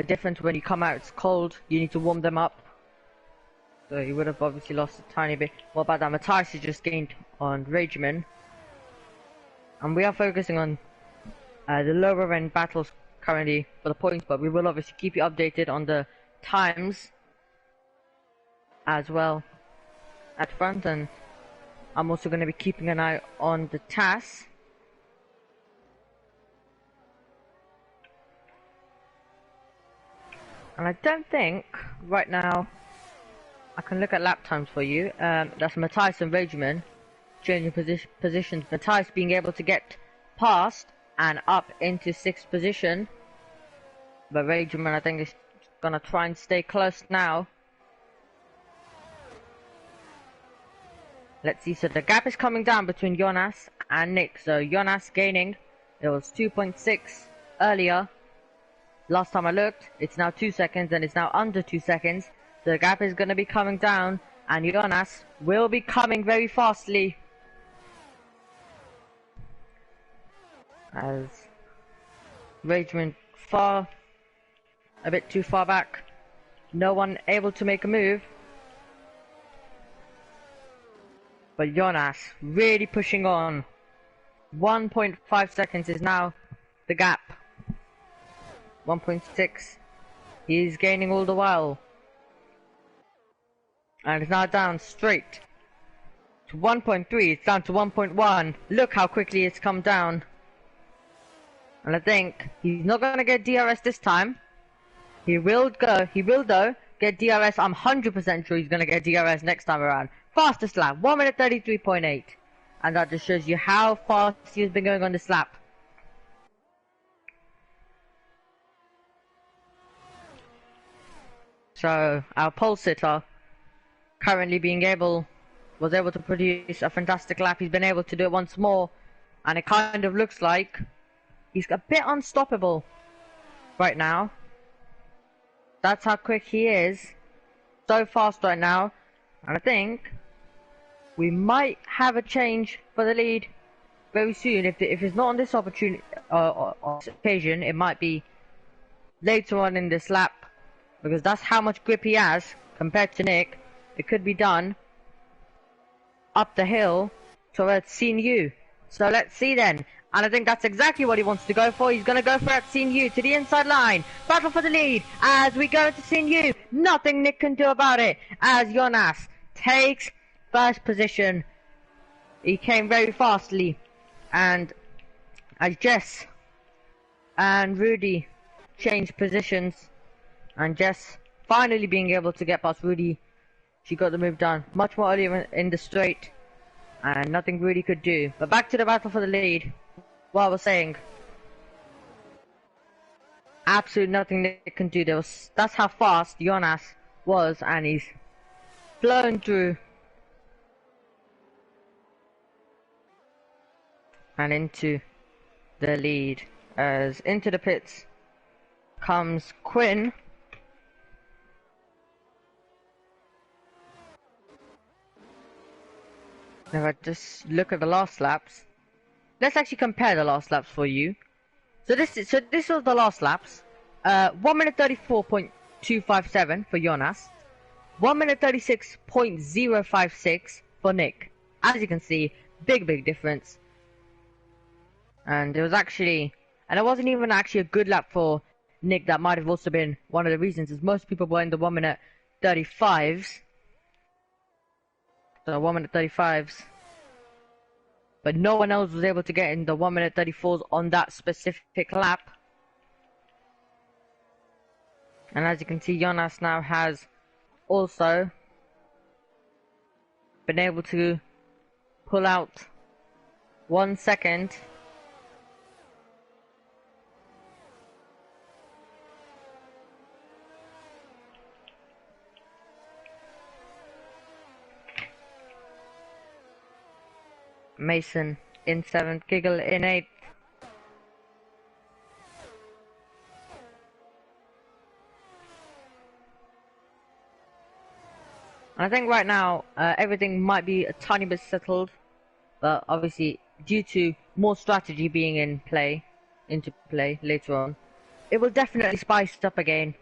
Speaker 2: difference when you come out. It's cold, you need to warm them up, so you would have obviously lost a tiny bit. What about that? Matthias has just gained on Rageman, and we are focusing on the lower end battles currently for the points, but we will obviously keep you updated on the times as well at front, and I'm also going to be keeping an eye on the TAS. And I don't think right now I can look at lap times for you. That's Matthias and Rageman changing positions. Matthias being able to get past and up into 6th position, but Rageman I think is gonna try and stay close now. Let's see, so the gap is coming down between Jonas and Nick. So Jonas gaining, it was 2.6 earlier. Last time I looked, it's now 2 seconds, and it's now under 2 seconds. So the gap is going to be coming down, and Jonas will be coming very fastly. As Rageman a bit too far back. No one able to make a move. But Jonas really pushing on. 1.5 seconds is now the gap. 1.6. He's gaining all the while. And it's now down straight to 1.3. It's down to 1.1. Look how quickly it's come down. And I think he's not going to get DRS this time. He will though get DRS. I'm 100% sure he's going to get DRS next time around. Fastest lap, 1 minute 33.8. And that just shows you how fast he's been going on this lap. So our pole sitter currently was able to produce a fantastic lap. He's been able to do it once more, and it kind of looks like he's a bit unstoppable right now. That's how quick he is. So fast right now. And I think we might have a change for the lead very soon. If it's not on this opportunity or occasion, it might be later on in this lap, because that's how much grip he has compared to Nick. It could be done up the hill towards CNU. So let's see then. And I think that's exactly what he wants to go for. He's going to go for that CNU to the inside line. Battle for the lead as we go to CNU. Nothing Nick can do about it as Jonas takes first position. He came very fastly, and as Jess and Rudy changed positions, and Jess finally being able to get past Rudy, she got the move done much more earlier in the straight, and nothing Rudy could do. But back to the battle for the lead. What I was saying, absolutely nothing Nick can do. That's how fast Jonas was, and he's flown through and into the lead. As into the pits comes Quinn. If I just look at the last laps, let's actually compare the last laps for you. So this was the last laps. 1 minute 34.257 for Jonas. 1 minute 36.056 for Nick. As you can see, big difference. And it was actually, and it wasn't even actually a good lap for Nick. That might have also been one of the reasons, is most people were in the 1 minute 35s. So 1 minute 35s. But no one else was able to get in the 1 minute 34s on that specific lap. And as you can see, Jonas now has also been able to pull out 1 second. Mason in 7th, Giggle in 8th. I think right now everything might be a tiny bit settled, but obviously due to more strategy being into play later on, it will definitely spice up again.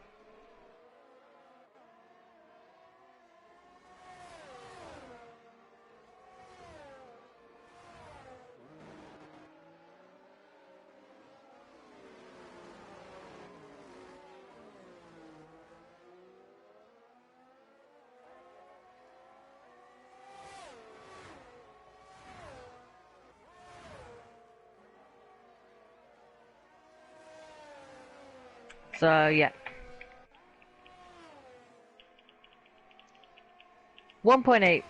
Speaker 2: So yeah, 1.8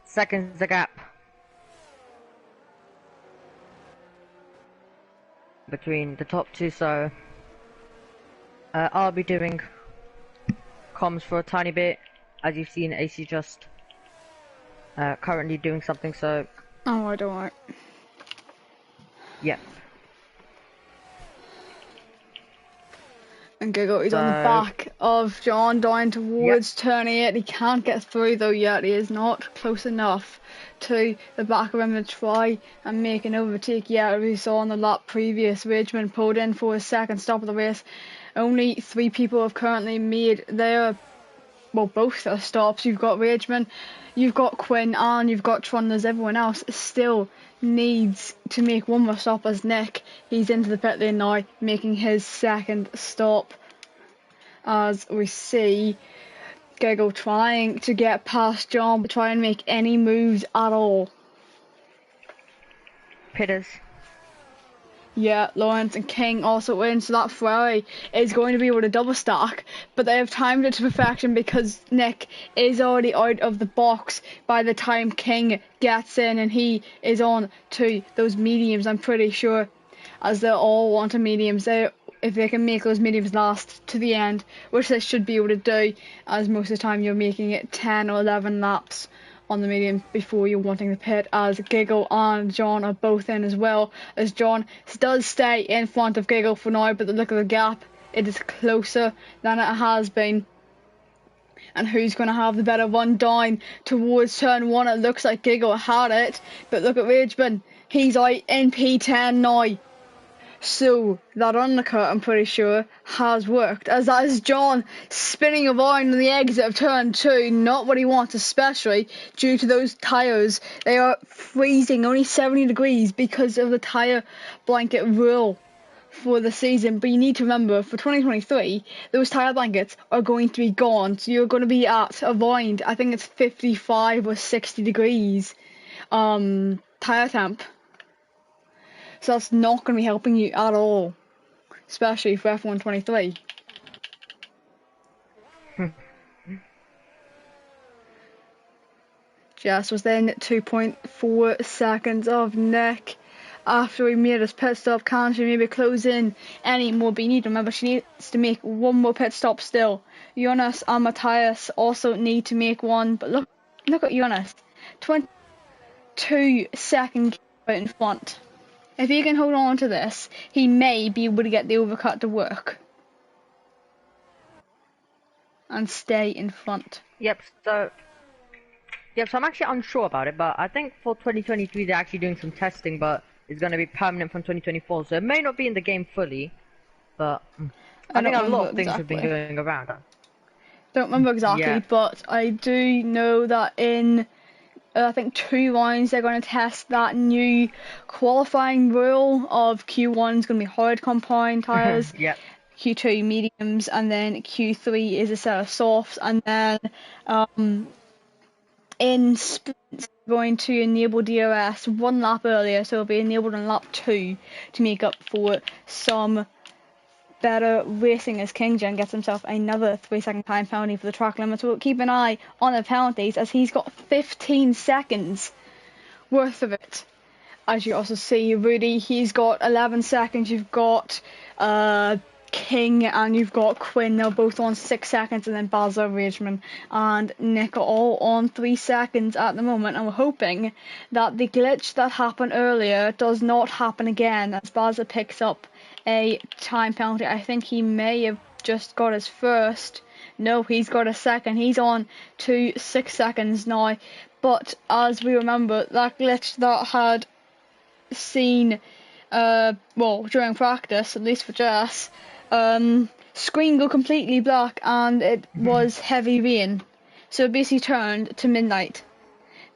Speaker 2: seconds the gap between the top two. So I'll be doing comms for a tiny bit, as you've seen AC just currently doing something. So
Speaker 1: Oh, I don't want.
Speaker 2: yeah.
Speaker 1: And Giggle, he's on the back of John down towards turn 8. He can't get through though yet. He is not close enough to the back of him to try and make an overtake yet. As we saw on the lap previous, Ridgeman pulled in for his second stop of the race. Only 3 people have currently made their, well, both their stops. You've got Ridgeman, you've got Quinn, and you've got Tron. As everyone else still needs to make one more stop. As Nick, he's into the pit lane now, making his second stop. As we see Giggle trying to get past John, but try and make any moves at all.
Speaker 2: Pitters.
Speaker 1: Yeah, Lawrence and King also win, so that Ferrari is going to be able to double stack, but they have timed it to perfection because Nick is already out of the box by the time King gets in, and he is on to those mediums, I'm pretty sure, as they all want a mediums. If they can make those mediums last to the end, which they should be able to do, as most of the time you're making it 10 or 11 laps on the medium before you're wanting the pit, as Giggle and John are both in as well, as John does stay in front of Giggle for now, but the look of the gap, it is closer than it has been. And who's going to have the better run down towards turn 1? It looks like Giggle had it, but look at Ridgeman, he's out in P10 now. So that undercut, I'm pretty sure, has worked, as that is John spinning around on the exit of turn 2, not what he wants, especially due to those tyres. They are freezing, only 70 degrees because of the tyre blanket rule for the season. But you need to remember, for 2023, those tyre blankets are going to be gone, so you're going to be at around, I think it's 55 or 60 degrees tyre temp. So that's not going to be helping you at all, especially for F1 23. Jess was then 2.4 seconds of Nick after he made his pit stop. Can she maybe close in any more? But you need to remember, she needs to make one more pit stop still. Jonas and Matthias also need to make one, but look at Jonas, 22 seconds out in front. If he can hold on to this, he may be able to get the overcut to work and stay in front.
Speaker 2: Yep, so I'm actually unsure about it, but I think for 2023 they're actually doing some testing, but it's going to be permanent from 2024, so it may not be in the game fully, but I think a lot of things have been going around.
Speaker 1: Don't remember exactly, but I do know that in I think 2 rounds they're going to test that new qualifying rule of Q1 is going to be hard compound tyres,
Speaker 2: Yep.
Speaker 1: Q2 mediums, and then Q3 is a set of softs, and then in sprints going to enable DRS 1 lap earlier, so it'll be enabled in lap 2 to make up for some better racing as Kinggen gets himself another 3-second time penalty for the track limit. So we'll keep an eye on the penalties as he's got 15 seconds worth of it. As you also see, Rudy, he's got 11 seconds. You've got King and you've got Quinn. They're both on 6 seconds, and then Baza, Rageman and Nick are all on 3 seconds at the moment. And we're hoping that the glitch that happened earlier does not happen again as Baza picks up a time penalty. I think he may have just got his first. No, he's got a second. He's on to 6 seconds now. But as we remember, that glitch that had seen during practice, at least for Jess, screen go completely black and it was heavy rain, so it basically turned to midnight.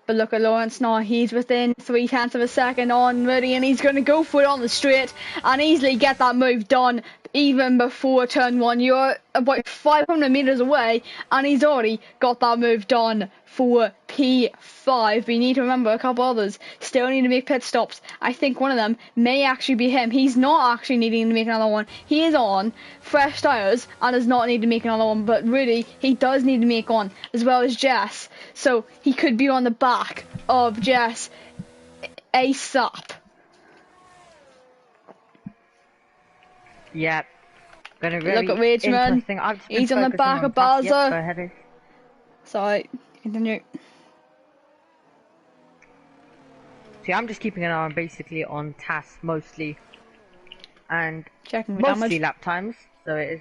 Speaker 1: But look at Lawrence now, he's within 0.3 of a second on Rudy, and he's going to go for it on the straight and easily get that move done even before turn 1. You're about 500 metres away and he's already got that move done for P5. We need to remember a couple others still need to make pit stops. I think one of them may actually be him. He's not actually needing to make another one. He is on fresh tyres and does not need to make another one, but really he does need to make one, as well as Jess, so he could be on the back of Jess ASAP.
Speaker 2: Yep. Gonna really
Speaker 1: Look at Rageman. He's on the back of Baza. Sorry, continue.
Speaker 2: See, I'm just keeping an eye on basically on tasks mostly, and
Speaker 1: checking for
Speaker 2: mostly
Speaker 1: damage.
Speaker 2: lap times. So it is.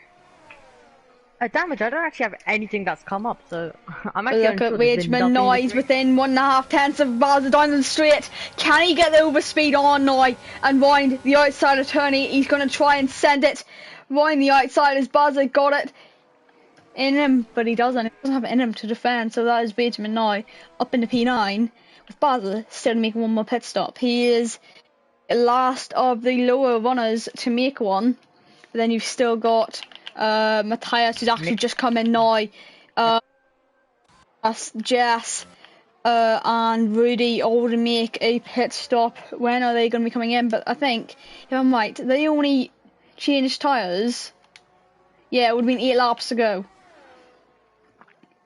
Speaker 2: Damage, I don't actually have anything that's come up, so I'm actually
Speaker 1: look at Rageman now, he's within 1.5 tenths of Baza down the straight. Can he get the overspeed on now and wind the outside of Turney? He's going to try and send it round the outside as Baza got it in him, but he doesn't have it in him to defend, so that is Rageman now up into P9 with Baza still making one more pit stop. He is last of the lower runners to make one, but then you've still got Matthias, who's actually just come in now, Jess and Rudy all to make a pit stop. When are they going to be coming in? But I think, if I'm right, they only changed tyres. Yeah, it would have been 8 laps to go.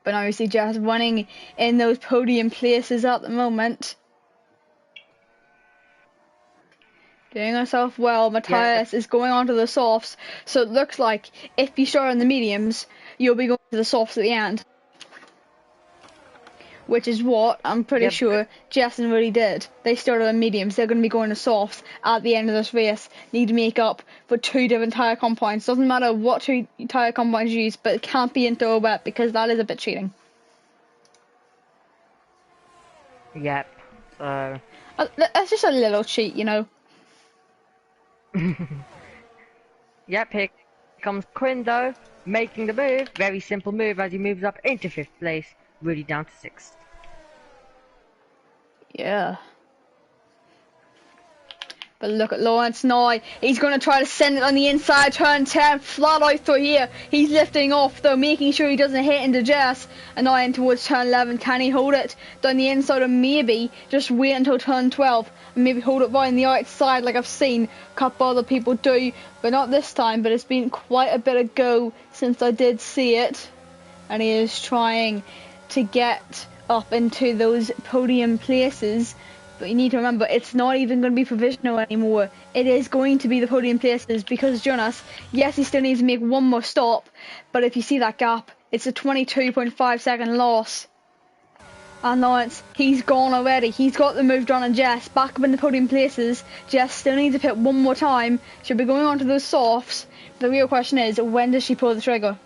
Speaker 1: But now we see Jess running in those podium places at the moment. Doing herself well. Matthias is going on to the softs, so it looks like if you start on the mediums, you'll be going to the softs at the end. Which is what I'm pretty sure Jess and Rudy did. They started on mediums, they're going to be going to softs at the end of this race. Need to make up for 2 different tyre compounds. Doesn't matter what 2 tyre compounds you use, but it can't be into a wet because that is a bit cheating.
Speaker 2: Yep, so...
Speaker 1: That's just a little cheat, you know.
Speaker 2: Yep, here comes Quinn though, making the move. Very simple move as he moves up into 5th place, Rudy down to 6th.
Speaker 1: Yeah. But look at Lawrence now. He's going to try to send it on the inside, turn 10, flat out through here. He's lifting off though, making sure he doesn't hit into Jess. And now in towards turn 11. Can he hold it down the inside, or maybe just wait until turn 12 and maybe hold it round the outside like I've seen a couple other people do, but not this time. But it's been quite a bit of go since I did see it. And he is trying to get up into those podium places. But you need to remember, it's not even going to be provisional anymore. It is going to be the podium places because Jonas, yes, he still needs to make one more stop, but if you see that gap, it's a 22.5 second loss. And Lawrence, he's gone already. He's got the move done on Jess. Back up in the podium places. Jess still needs to pit one more time. She'll be going on to those softs. The real question is, when does she pull the trigger?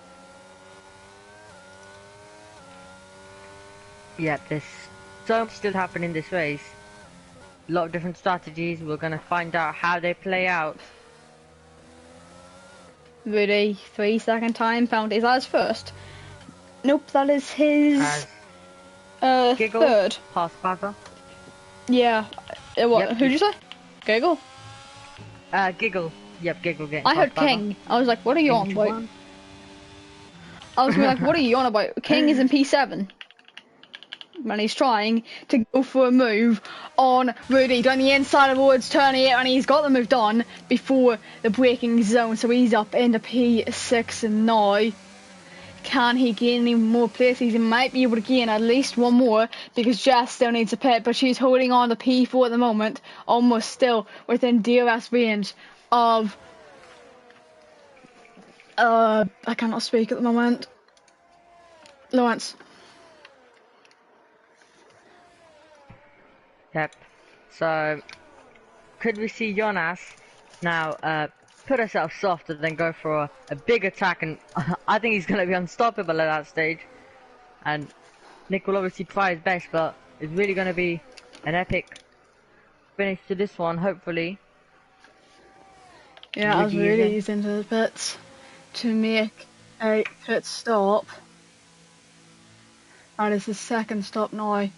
Speaker 2: Yep, there's so much still happening in this race. A lot of different strategies. We're going to find out how they play out.
Speaker 1: Rudy, 3 second time penalty. Is that his first? Nope, that is his
Speaker 2: Giggle,
Speaker 1: Third.
Speaker 2: past Buzzer.
Speaker 1: Yeah. What?
Speaker 2: Yep.
Speaker 1: Who'd you say? Giggle?
Speaker 2: Giggle. Yep, Giggle getting
Speaker 1: I
Speaker 2: past
Speaker 1: heard
Speaker 2: Buzzer.
Speaker 1: King. I was like, what are you on
Speaker 2: Into
Speaker 1: about?
Speaker 2: one.
Speaker 1: I was gonna be like, what are you on about? King is in P7. And he's trying to go for a move on Rudy down the inside of Woods, turning it, and he's got the move done before the braking zone, so he's up into P6 now. Can he gain any more places? He might be able to gain at least one more because Jess still needs a pit, but she's holding on to P4 at the moment, almost still within DRS range of I cannot speak at the moment. Lawrence.
Speaker 2: Yep. So, could we see Jonas now put herself soft and then go for a big attack? And I think he's going to be unstoppable at that stage. And Nick will obviously try his best, but it's really going to be an epic finish to this one, hopefully.
Speaker 1: Yeah, as really he's into the pits to make a pit stop. That is his second stop now.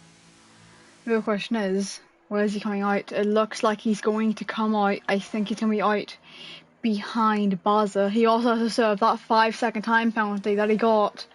Speaker 1: The real question is, where is he coming out? It looks like he's going to come out. I think he's going to be out behind Baza. He also has to serve that 5-second time penalty that he got.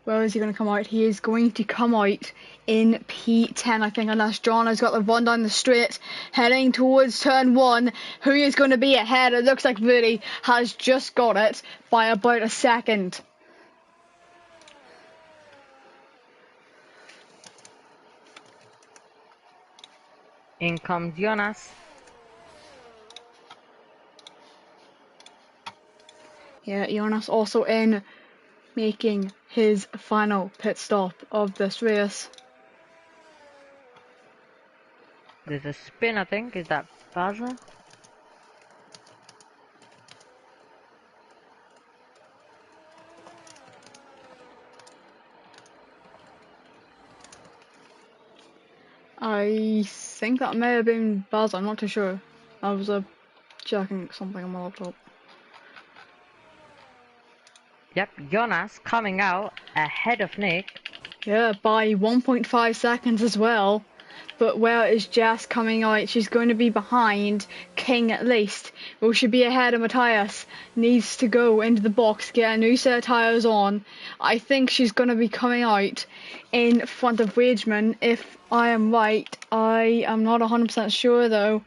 Speaker 1: Where is he going to come out? He is going to come out in P10, I think, unless John has got the run down the straight, heading towards turn 1. Who is going to be ahead? It looks like Rudy has just got it by about a second.
Speaker 2: In comes Jonas.
Speaker 1: Yeah, Jonas also in, making his final pit stop of this race.
Speaker 2: There's a spin, I think. Is that Baza?
Speaker 1: I think that may have been Baz, I'm not too sure. I was checking something on my laptop.
Speaker 2: Yep, Jonas coming out ahead of Nick.
Speaker 1: Yeah, by 1.5 seconds as well. But where is Jess coming out? She's going to be behind King at least. Will she be ahead of Matthias? Needs to go into the box, get a new set of tyres on. I think she's going to be coming out in front of Wageman, if I am right. I am not 100% sure though.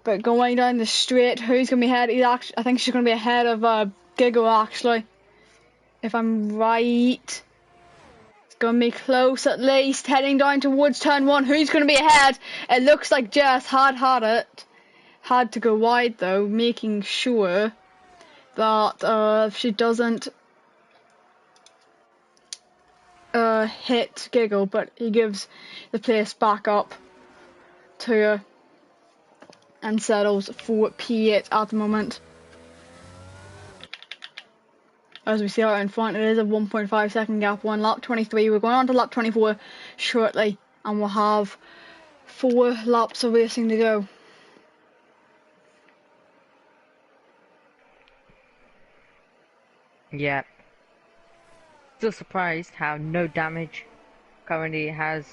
Speaker 1: But going down the straight, who's going to be ahead? I think she's going to be ahead of Giggle actually. If I'm right. Gonna be close at least, heading down towards turn 1. Who's gonna be ahead? It looks like Jess had it. Had to go wide though, making sure that she doesn't hit Giggle, but he gives the place back up to her and settles for P8 at the moment. As we see out in front, it is a 1.5 second gap, one lap 23. We're going on to lap 24 shortly, and we'll have 4 laps of racing to go.
Speaker 2: Yeah. Still surprised how no damage currently has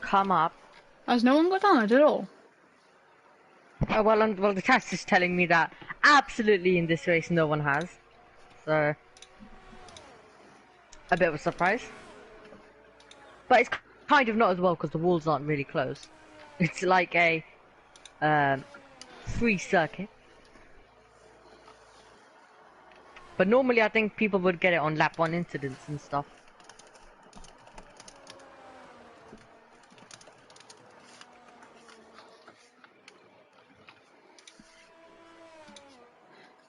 Speaker 2: come up.
Speaker 1: Has no one got damage at all?
Speaker 2: Oh, well, the test is telling me that absolutely in this race no one has. So, a bit of a surprise. But it's kind of not as well because the walls aren't really close. It's like a free circuit. But normally I think people would get it on lap 1 incidents and stuff.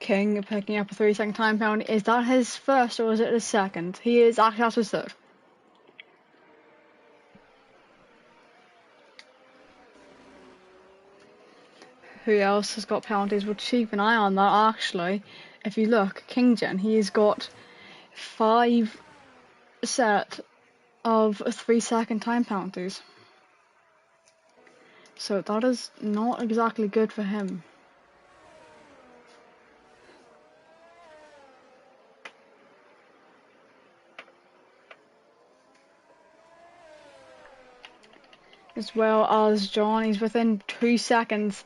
Speaker 1: King picking up a 3-second time penalty. Is that his first or is it his second? He is actually, that's his third. Who else has got penalties? We'll keep an eye on that actually. If you look, Kinggen, he's got 5 set of 3-second time penalties. So that is not exactly good for him. As well as John, he's within 2 seconds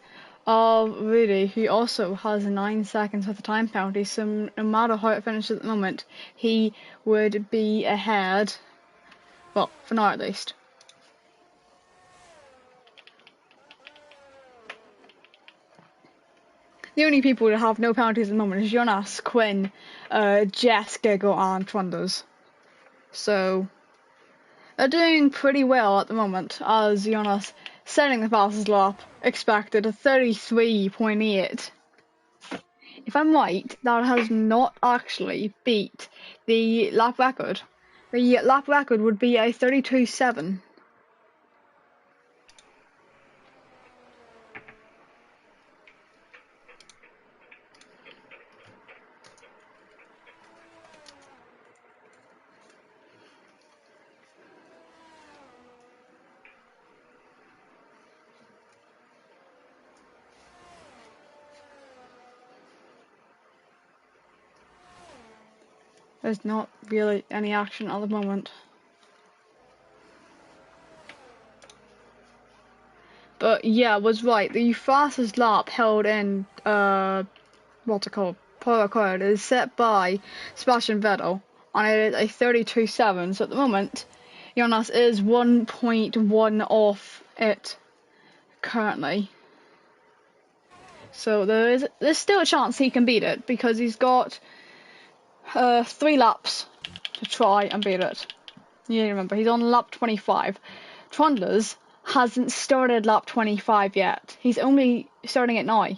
Speaker 1: of Rudy, who also has 9 seconds with the time penalty. So no matter how it finishes at the moment, he would be ahead. Well, for now at least. The only people that have no penalties at the moment is Jonas, Quinn, Jess, Giggle, and Trundles. So they're doing pretty well at the moment, as Jonas setting the fastest lap, expected a 33.8. If I'm right, that has not actually beat the lap record. The lap record would be a 32.7. There's not really any action at the moment. But yeah, I was right. The fastest lap held in what's it called? Pro record is set by Sebastian Vettel, and it is a 32.7. So at the moment, Jonas is 1.1 off it currently. So there's still a chance he can beat it because he's got 3 laps to try and beat it. You remember, he's on lap 25. Trundles hasn't started lap 25 yet. He's only starting it now.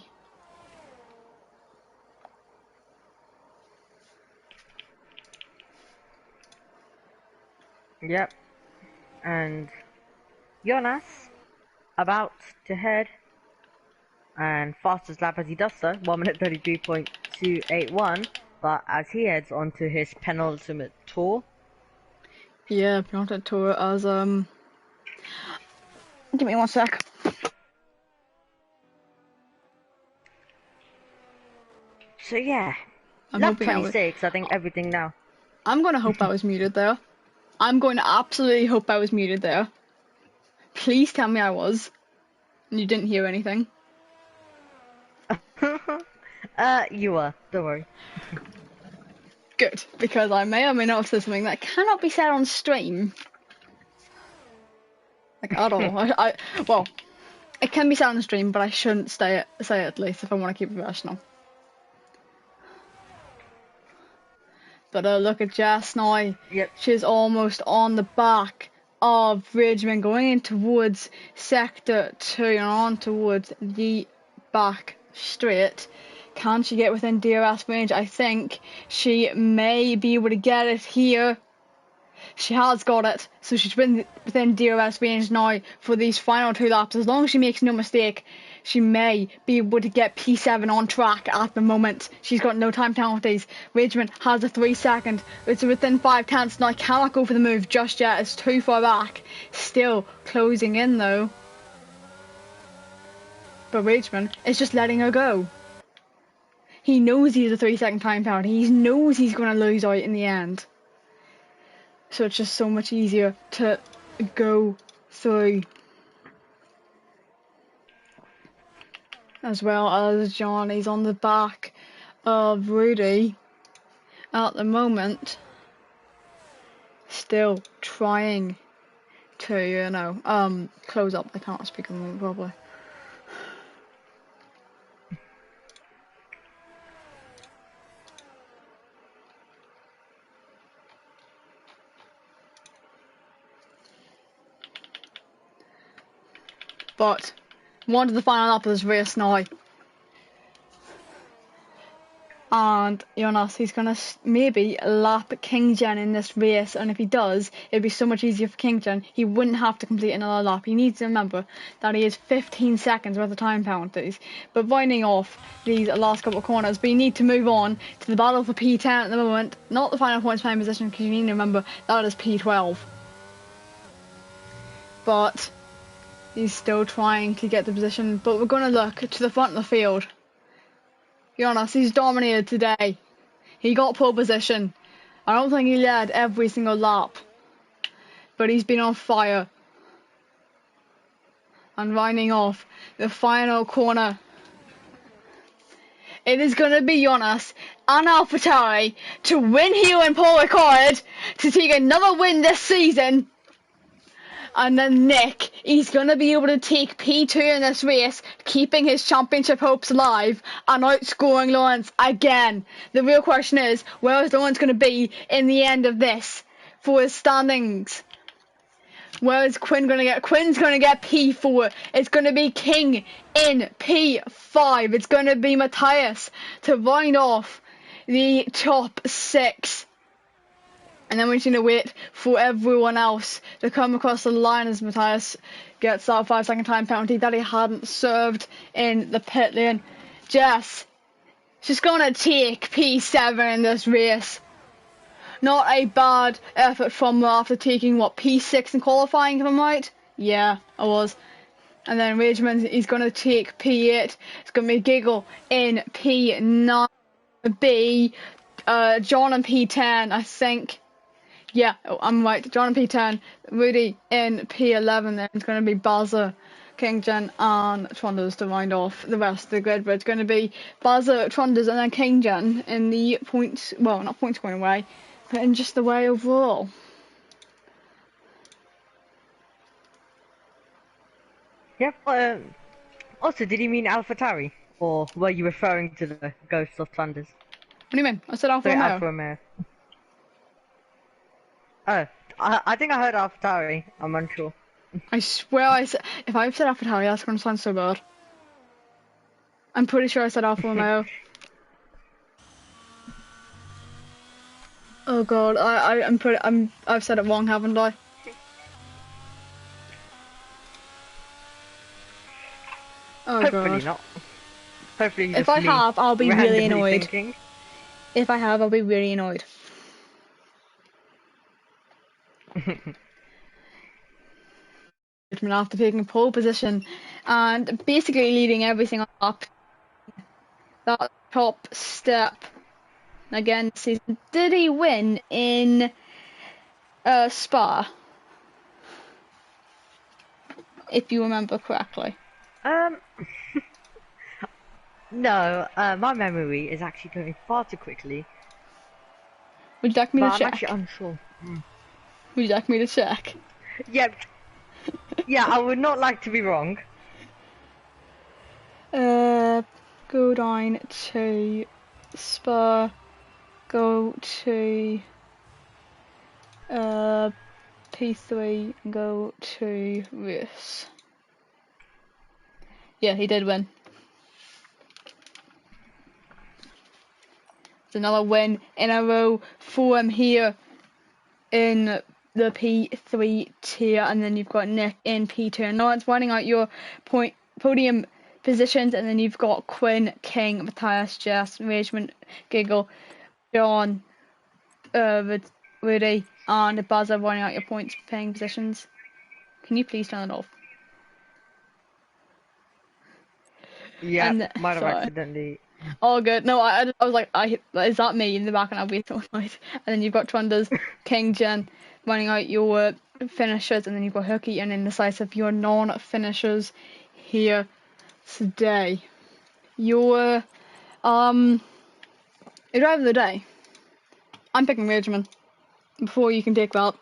Speaker 2: Yep. And Jonas about to head, and fastest lap as he does so, 1 minute 33.281. But as he heads onto his penultimate tour.
Speaker 1: Yeah, penultimate tour as Give me 1 sec.
Speaker 2: So yeah,
Speaker 1: I'm
Speaker 2: lap
Speaker 1: hoping
Speaker 2: 26. I think everything now.
Speaker 1: I'm gonna hope I was muted there. I'm going to absolutely hope I was muted there. Please tell me I was. And you didn't hear anything.
Speaker 2: You were. Don't worry.
Speaker 1: Good, because I may or may not have said something that cannot be said on stream. Like, at all. Well, it can be said on the stream, but I shouldn't say it at least if I want to keep it professional. But look at Jess now.
Speaker 2: Yep.
Speaker 1: She's almost on the back of Ridgeman, going in towards Sector 2 and on towards the back straight. Can she get within DRS range? I think she may be able to get it here. She has got it, so she's within DRS range now for these final 2 laps. As long as she makes no mistake, she may be able to get P7 on track at the moment. She's got no time penalties. Ridgeman has a 3 second. It's within 5 tenths now. Cannot go for the move just yet. It's too far back. Still closing in though. But Ridgeman is just letting her go. He knows he has a 3 second time penalty. He knows he's going to lose out in the end. So it's just so much easier to go through. As well as Johnny's on the back of Rudy at the moment. Still trying to, close up. I can't speak at the moment probably. But one to the final lap of this race now. And Jonas, he's going to maybe lap Kinggen in this race. And if he does, it'd be so much easier for Kinggen. He wouldn't have to complete another lap. He needs to remember that he has 15 seconds worth of time penalties. But winding off these last couple of corners, but you need to move on to the battle for P10 at the moment. Not the final points playing position, because you need to remember that is P12. But He's still trying to get the position, but we're going to look to the front of the field. Be honest, he's dominated today. He got pole position. I don't think he led every single lap, but he's been on fire. And rounding off the final corner, it is going to be Jonas and AlphaTauri to win here in Paul Ricard to take another win this season. And then Nick, he's going to be able to take P2 in this race, keeping his championship hopes alive and outscoring Lawrence again. The real question is, where is Lawrence going to be in the end of this for his standings? Where is Quinn going to get? Quinn's going to get P4. It's going to be King in P5. It's going to be Matthias to round off the top 6. And then we're just going to wait for everyone else to come across the line as Matthias gets that 5-second time penalty that he hadn't served in the pit lane. Jess, she's going to take P7 in this race. Not a bad effort from her after taking, what, P6 in qualifying, if I'm right? Yeah, I was. And then Rageman, he's going to take P8. It's going to be Giggle in P9. B, John in P10, I think. Yeah, I'm right. John in P10, Rudy in P11. Then it's going to be Bazza, Kingjan, and Tronders to round off the rest of the grid. But it's going to be Bazza, Tronders, and then Kingjan in the points. Well, not points going away, but in just the way overall.
Speaker 2: Yep. Also, did you mean AlphaTauri, or were you referring to the Ghost of Thunders?
Speaker 1: What do you mean? I said Alfa
Speaker 2: Sorry,
Speaker 1: Romeo.
Speaker 2: Alfa Romeo. Oh, I think I heard AlphaTauri. I'm unsure.
Speaker 1: I swear I said, if I've said AlphaTauri, that's going to sound so bad. I'm pretty sure I said Alfa Romeo. Oh god, I've said it wrong, haven't I? Oh
Speaker 2: Hopefully
Speaker 1: god.
Speaker 2: not. Hopefully
Speaker 1: If I have, I'll be really annoyed.
Speaker 2: Thinking.
Speaker 1: If I have, I'll be really annoyed. After taking pole position and basically leading everything up that top step again this season. Did he win in Spa? If you remember correctly.
Speaker 2: No, my memory is actually going far too quickly.
Speaker 1: Would you like me to check?
Speaker 2: I'm actually unsure.
Speaker 1: Would you like me to check?
Speaker 2: Yep. Yeah, I would not like to be wrong.
Speaker 1: Go down to Spa. Go to P3 and go to race. Yeah, he did win. It's another win in a row for him here in the P3 tier, and then you've got Nick in P2. And now it's running out your podium positions, and then you've got Quinn, King, Matthias, Jess, Rageman, Giggle, John, Rudy, and Buzzer running out your points paying positions. Can you please turn it off?
Speaker 2: Yeah, might have accidentally.
Speaker 1: Oh, good. No, I was like, is that me in the back? And I'll be so annoyed. And then you've got Trunders, King, Jen running out your finishers, and then you've got Hooky and Indecisive, your non-finishers here today. Your driver of the day. I'm picking Rageman. Before you can take that.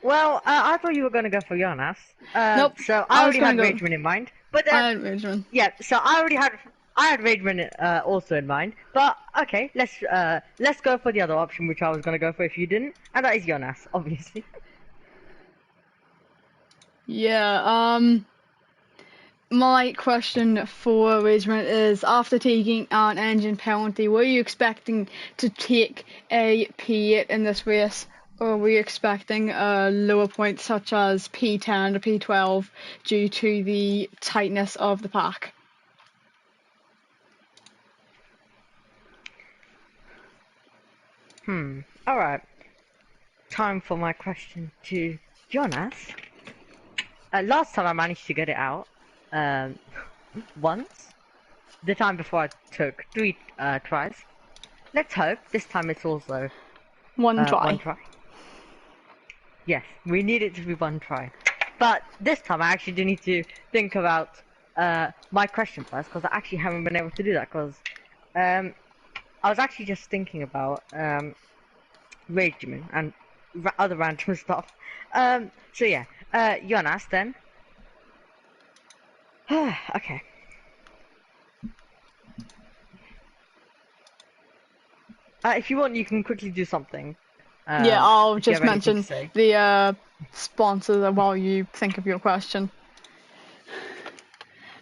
Speaker 2: Well, I thought you were going to go for Jonas.
Speaker 1: Nope.
Speaker 2: So I already had Rageman in mind. But
Speaker 1: I had Rageman.
Speaker 2: Yeah, so I had Rageman also in mind. But okay, let's go for the other option, which I was going to go for if you didn't, and that is Jonas, obviously.
Speaker 1: Yeah. My question for Rageman is: after taking an engine penalty, were you expecting to take a P8 in this race? Or were you expecting a lower point such as P10 or P12 due to the tightness of the pack?
Speaker 2: Alright. Time for my question to Jonas, last time I managed to get it out, once. The time before I took 3 tries. Let's hope this time it's also
Speaker 1: One try.
Speaker 2: one try. Yes, we need it to be one try. But this time I actually do need to think about my question first, because I actually haven't been able to do that, because I was actually just thinking about regimen and other random stuff. So yeah, Jonas then. Okay. If you want, you can quickly do something.
Speaker 1: Yeah, I'll
Speaker 2: if you
Speaker 1: just
Speaker 2: have anything
Speaker 1: mention
Speaker 2: to say.
Speaker 1: the sponsors while you think of your question.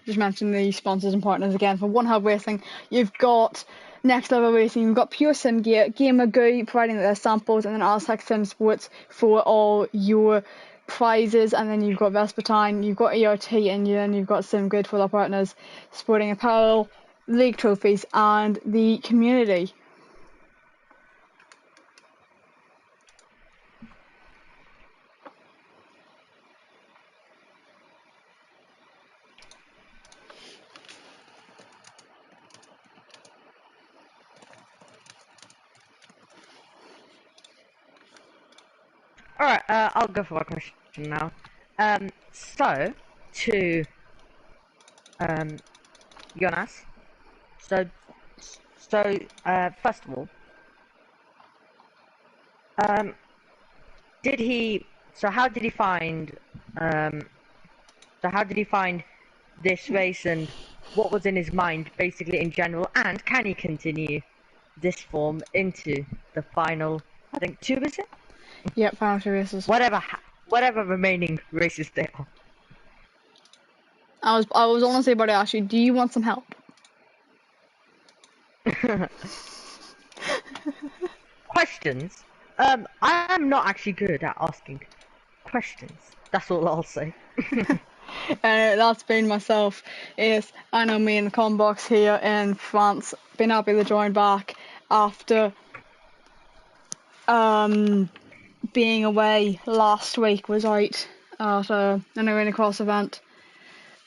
Speaker 1: Just mention the sponsors and partners again. For One Hub Racing, you've got Next Level Racing, you've got Pure Sim Gear, Gamer GUI providing their samples, and then Aztec Sim Sports for all your prizes, and then you've got Vespertine, you've got ERT, and then you've got SimGrid for their partners, sporting apparel, league trophies, and the community.
Speaker 2: Alright, I'll go for my question now. So, to, Jonas. So, first of all, how did he find, this race, and what was in his mind, basically, in general, and can he continue this form into the final, I think, 2, is it?
Speaker 1: Yep, final 2 races.
Speaker 2: Whatever remaining races there are.
Speaker 1: I was honestly about to ask you, do you want some help?
Speaker 2: Questions? I am not actually good at asking questions. That's all I'll say.
Speaker 1: That's been myself. Is I know me in the com box here in France, been happy to join back after being away last week. Was out at an arena cross event.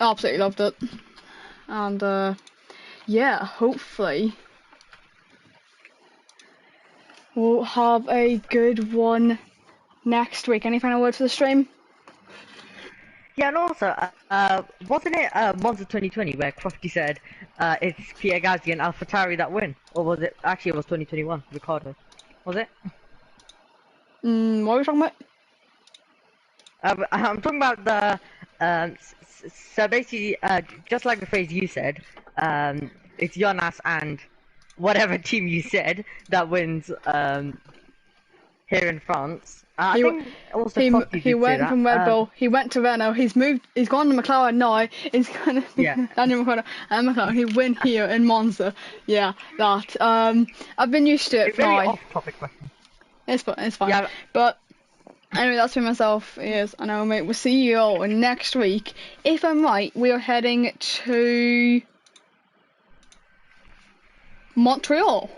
Speaker 1: Absolutely loved it, and yeah, hopefully we'll have a good one next week. Any final words for the stream?
Speaker 2: Yeah, and also, wasn't it Monza 2020 where Crofty said it's Pierre Gasly and AlphaTauri that win? Or was it, actually it was 2021, Riccardo. Was it?
Speaker 1: What are we talking about?
Speaker 2: I'm talking about the, so basically, just like the phrase you said, it's Jonas and whatever team you said that wins here in France. I think also
Speaker 1: he went from Red Bull, he went to Renault, he's gone to McLaren now, he's gonna Daniel Ricciardo and McLaren, he win here in Monza. Yeah, that. I've been used to it
Speaker 2: it's really
Speaker 1: now.
Speaker 2: off-topic question.
Speaker 1: It's fine.
Speaker 2: Yeah.
Speaker 1: But anyway, that's for myself. Yes, I know, mate. We'll see you all next week. If I'm right, we are heading to Montreal.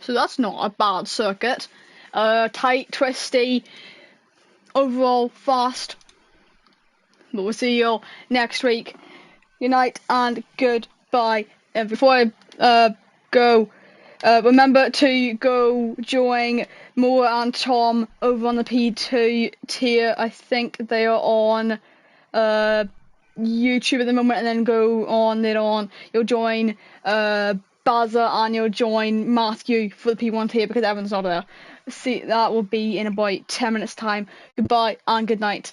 Speaker 1: So that's not a bad circuit. Tight, twisty, overall fast. But we'll see you all next week. Good night and goodbye. Before I go, remember to go join Moore and Tom over on the P2 tier. I think they are on YouTube at the moment, and then go on later on. You'll join Bazza and you'll join Matthew for the P1 tier because everyone's not there. See, that will be in about 10 minutes time. Goodbye and good night.